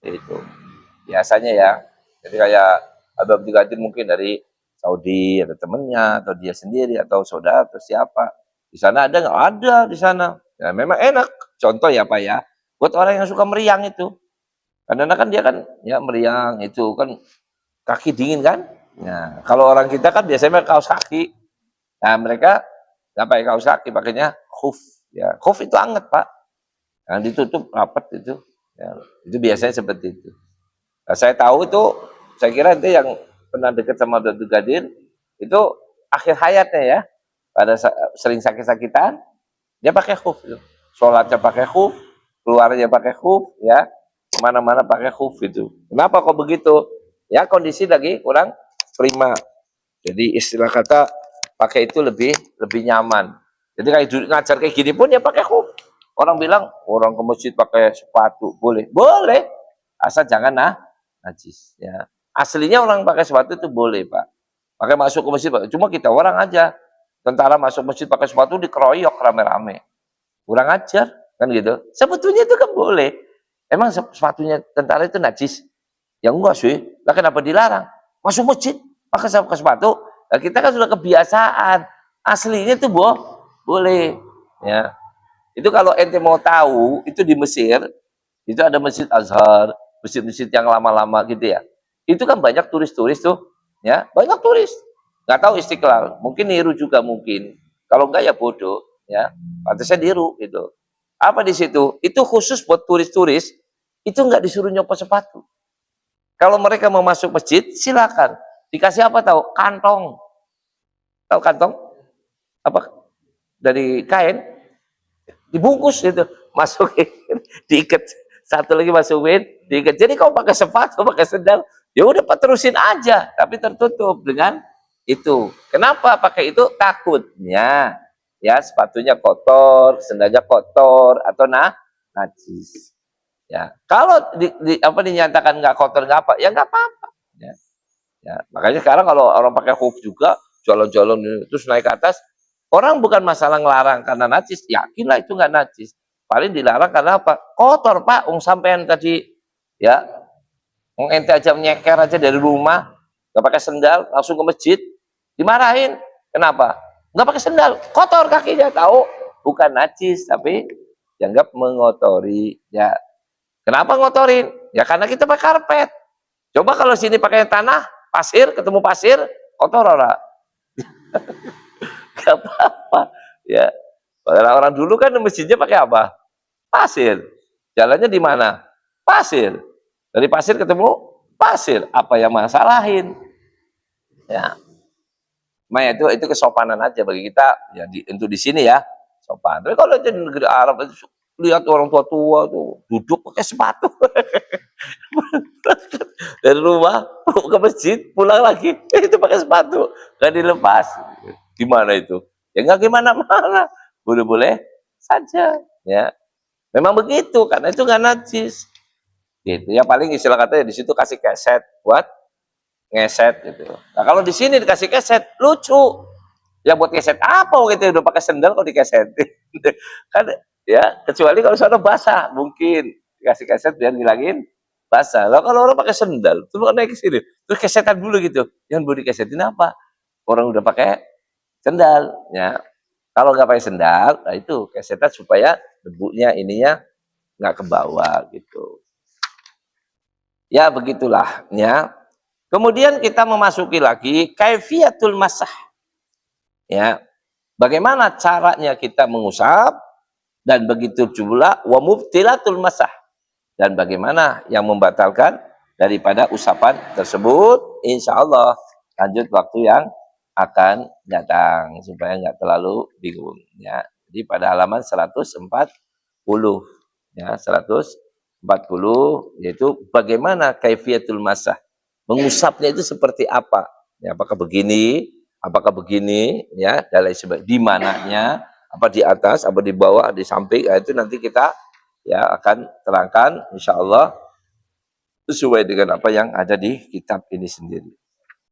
Speaker 1: Itu biasanya ya. Jadi kayak Abang Abdul mungkin dari Saudi, ada temennya, atau dia sendiri, atau saudara, atau siapa. Di sana ada nggak? Ada di sana. Ya, memang enak. Contoh ya Pak ya. Buat orang yang suka meriang itu. Karena kan dia kan ya meriang itu kan kaki dingin kan. Nah, kalau orang kita kan biasanya kaos kaki. Nah, mereka nggak pakai kaos kaki, pakainya khuf. Ya, khuf itu anget Pak, yang ditutup rapat itu. Ya, itu biasanya seperti itu. Nah, saya tahu itu, saya kira itu yang pernah dekat sama Abdul Qadir, itu akhir hayatnya ya, pada sering sakit-sakitan, dia pakai khuf. Sholatnya pakai khuf, keluarnya pakai khuf, ya, kemana-mana pakai khuf itu. Kenapa kok begitu? Ya kondisi lagi kurang prima. Jadi istilah kata pakai itu lebih nyaman. Jadi kayak ngajar kayak gini pun ya pakai khuf. Orang bilang orang ke masjid pakai sepatu boleh, boleh, asal jangan najis. Ya, aslinya orang pakai sepatu itu boleh Pak. Pakai masuk ke masjid, Pak. Cuma kita orang aja, tentara masuk masjid pakai sepatu dikeroyok rame-rame. Kurang ajar kan gitu. Sebetulnya itu kan boleh. Emang sepatunya tentara itu najis? Ya enggak sih. Lah kenapa dilarang? Masuk masjid pakai sepatu. Nah, kita kan sudah kebiasaan. Aslinya itu boleh. Ya. Itu kalau ente mau tahu, itu di Mesir, itu ada Masjid Azhar, masjid-masjid yang lama-lama gitu ya. Itu kan banyak turis-turis tuh, ya, banyak turis. Nggak tahu Istiqlal, mungkin niru juga mungkin. Kalau enggak ya bodoh, ya. Pantasnya niru gitu. Apa di situ? Itu khusus buat turis-turis, itu nggak disuruh nyopot sepatu. Kalau mereka mau masuk masjid, silakan. Dikasih apa tahu? Kantong. Tahu kantong? Apa? Dari kain. Dibungkus gitu. Masukin. Diikat. Satu lagi masukin. Diikat. Jadi kalau pakai sepatu, pakai sendal, ya udah terusin aja. Tapi tertutup dengan itu. Kenapa pakai itu? Takutnya. Ya, sepatunya kotor, sendalnya kotor, atau najis. Ya, kalau dinyatakan nggak kotor nggak apa, ya nggak apa-apa. Ya, ya, makanya sekarang kalau orang pakai khuf juga jalan-jalan terus naik ke atas, orang bukan masalah ngelarang karena najis, yakinlah itu nggak najis. Paling dilarang karena apa? Kotor Pak, sampean tadi ya, ente aja nyeker aja dari rumah, nggak pakai sendal, langsung ke masjid, dimarahin. Kenapa? Nggak pakai sendal, kotor kakinya, tahu bukan najis tapi dianggap mengotori. Ya, kenapa ngotorin? Ya karena kita pakai karpet. Coba kalau sini pakai tanah, pasir, ketemu pasir, kotor ora? Gak apa-apa. Ya. Orang dulu kan masjidnya pakai apa? Pasir. Jalannya di mana? Pasir. Dari pasir ketemu pasir. Apa yang masalahin? Ya. Maya itu kesopanan aja bagi kita ya untuk di sini ya sopan. Tapi kalau di negeri Arab itu lihat orang tua-tua tuh duduk pakai sepatu dari rumah ke masjid pulang lagi itu pakai sepatu nggak dilepas, gimana itu? Ya nggak gimana-mana, boleh-boleh saja ya. Memang begitu, karena itu nggak najis. Gitu ya, paling istilah katanya di situ kasih keset buat ngeset gitu. Nah kalau di sini dikasih keset lucu. Ya buat keset apa gitu, udah pakai sendal kok dikesetin. Kan ya, kecuali kalau sana basah mungkin dikasih keset biar ngilangin basah. Lah kalau orang pakai sendal, terus naik ke sini, terus kesetan dulu gitu. Yang mau dikesetin apa? Orang udah pakai sendal ya. Kalau nggak pakai sendal, nah itu kesetan supaya debunya ininya nggak ke bawah gitu. Ya begitulah ya. Kemudian kita memasuki lagi kaifiyatul masah. Ya, bagaimana caranya kita mengusap dan begitu pula wa mubtilatul masah dan bagaimana yang membatalkan daripada usapan tersebut. Insya Allah lanjut waktu yang akan datang supaya nggak terlalu bingung ya. Jadi pada halaman 140 ya, 140 yaitu bagaimana kaifiyatul masah, mengusapnya itu seperti apa ya, apakah begini ya, dan lain sebagainya, di mananya, apa di atas, apa di bawah, di samping, nah, itu nanti kita ya akan terangkan insya Allah sesuai dengan apa yang ada di kitab ini sendiri.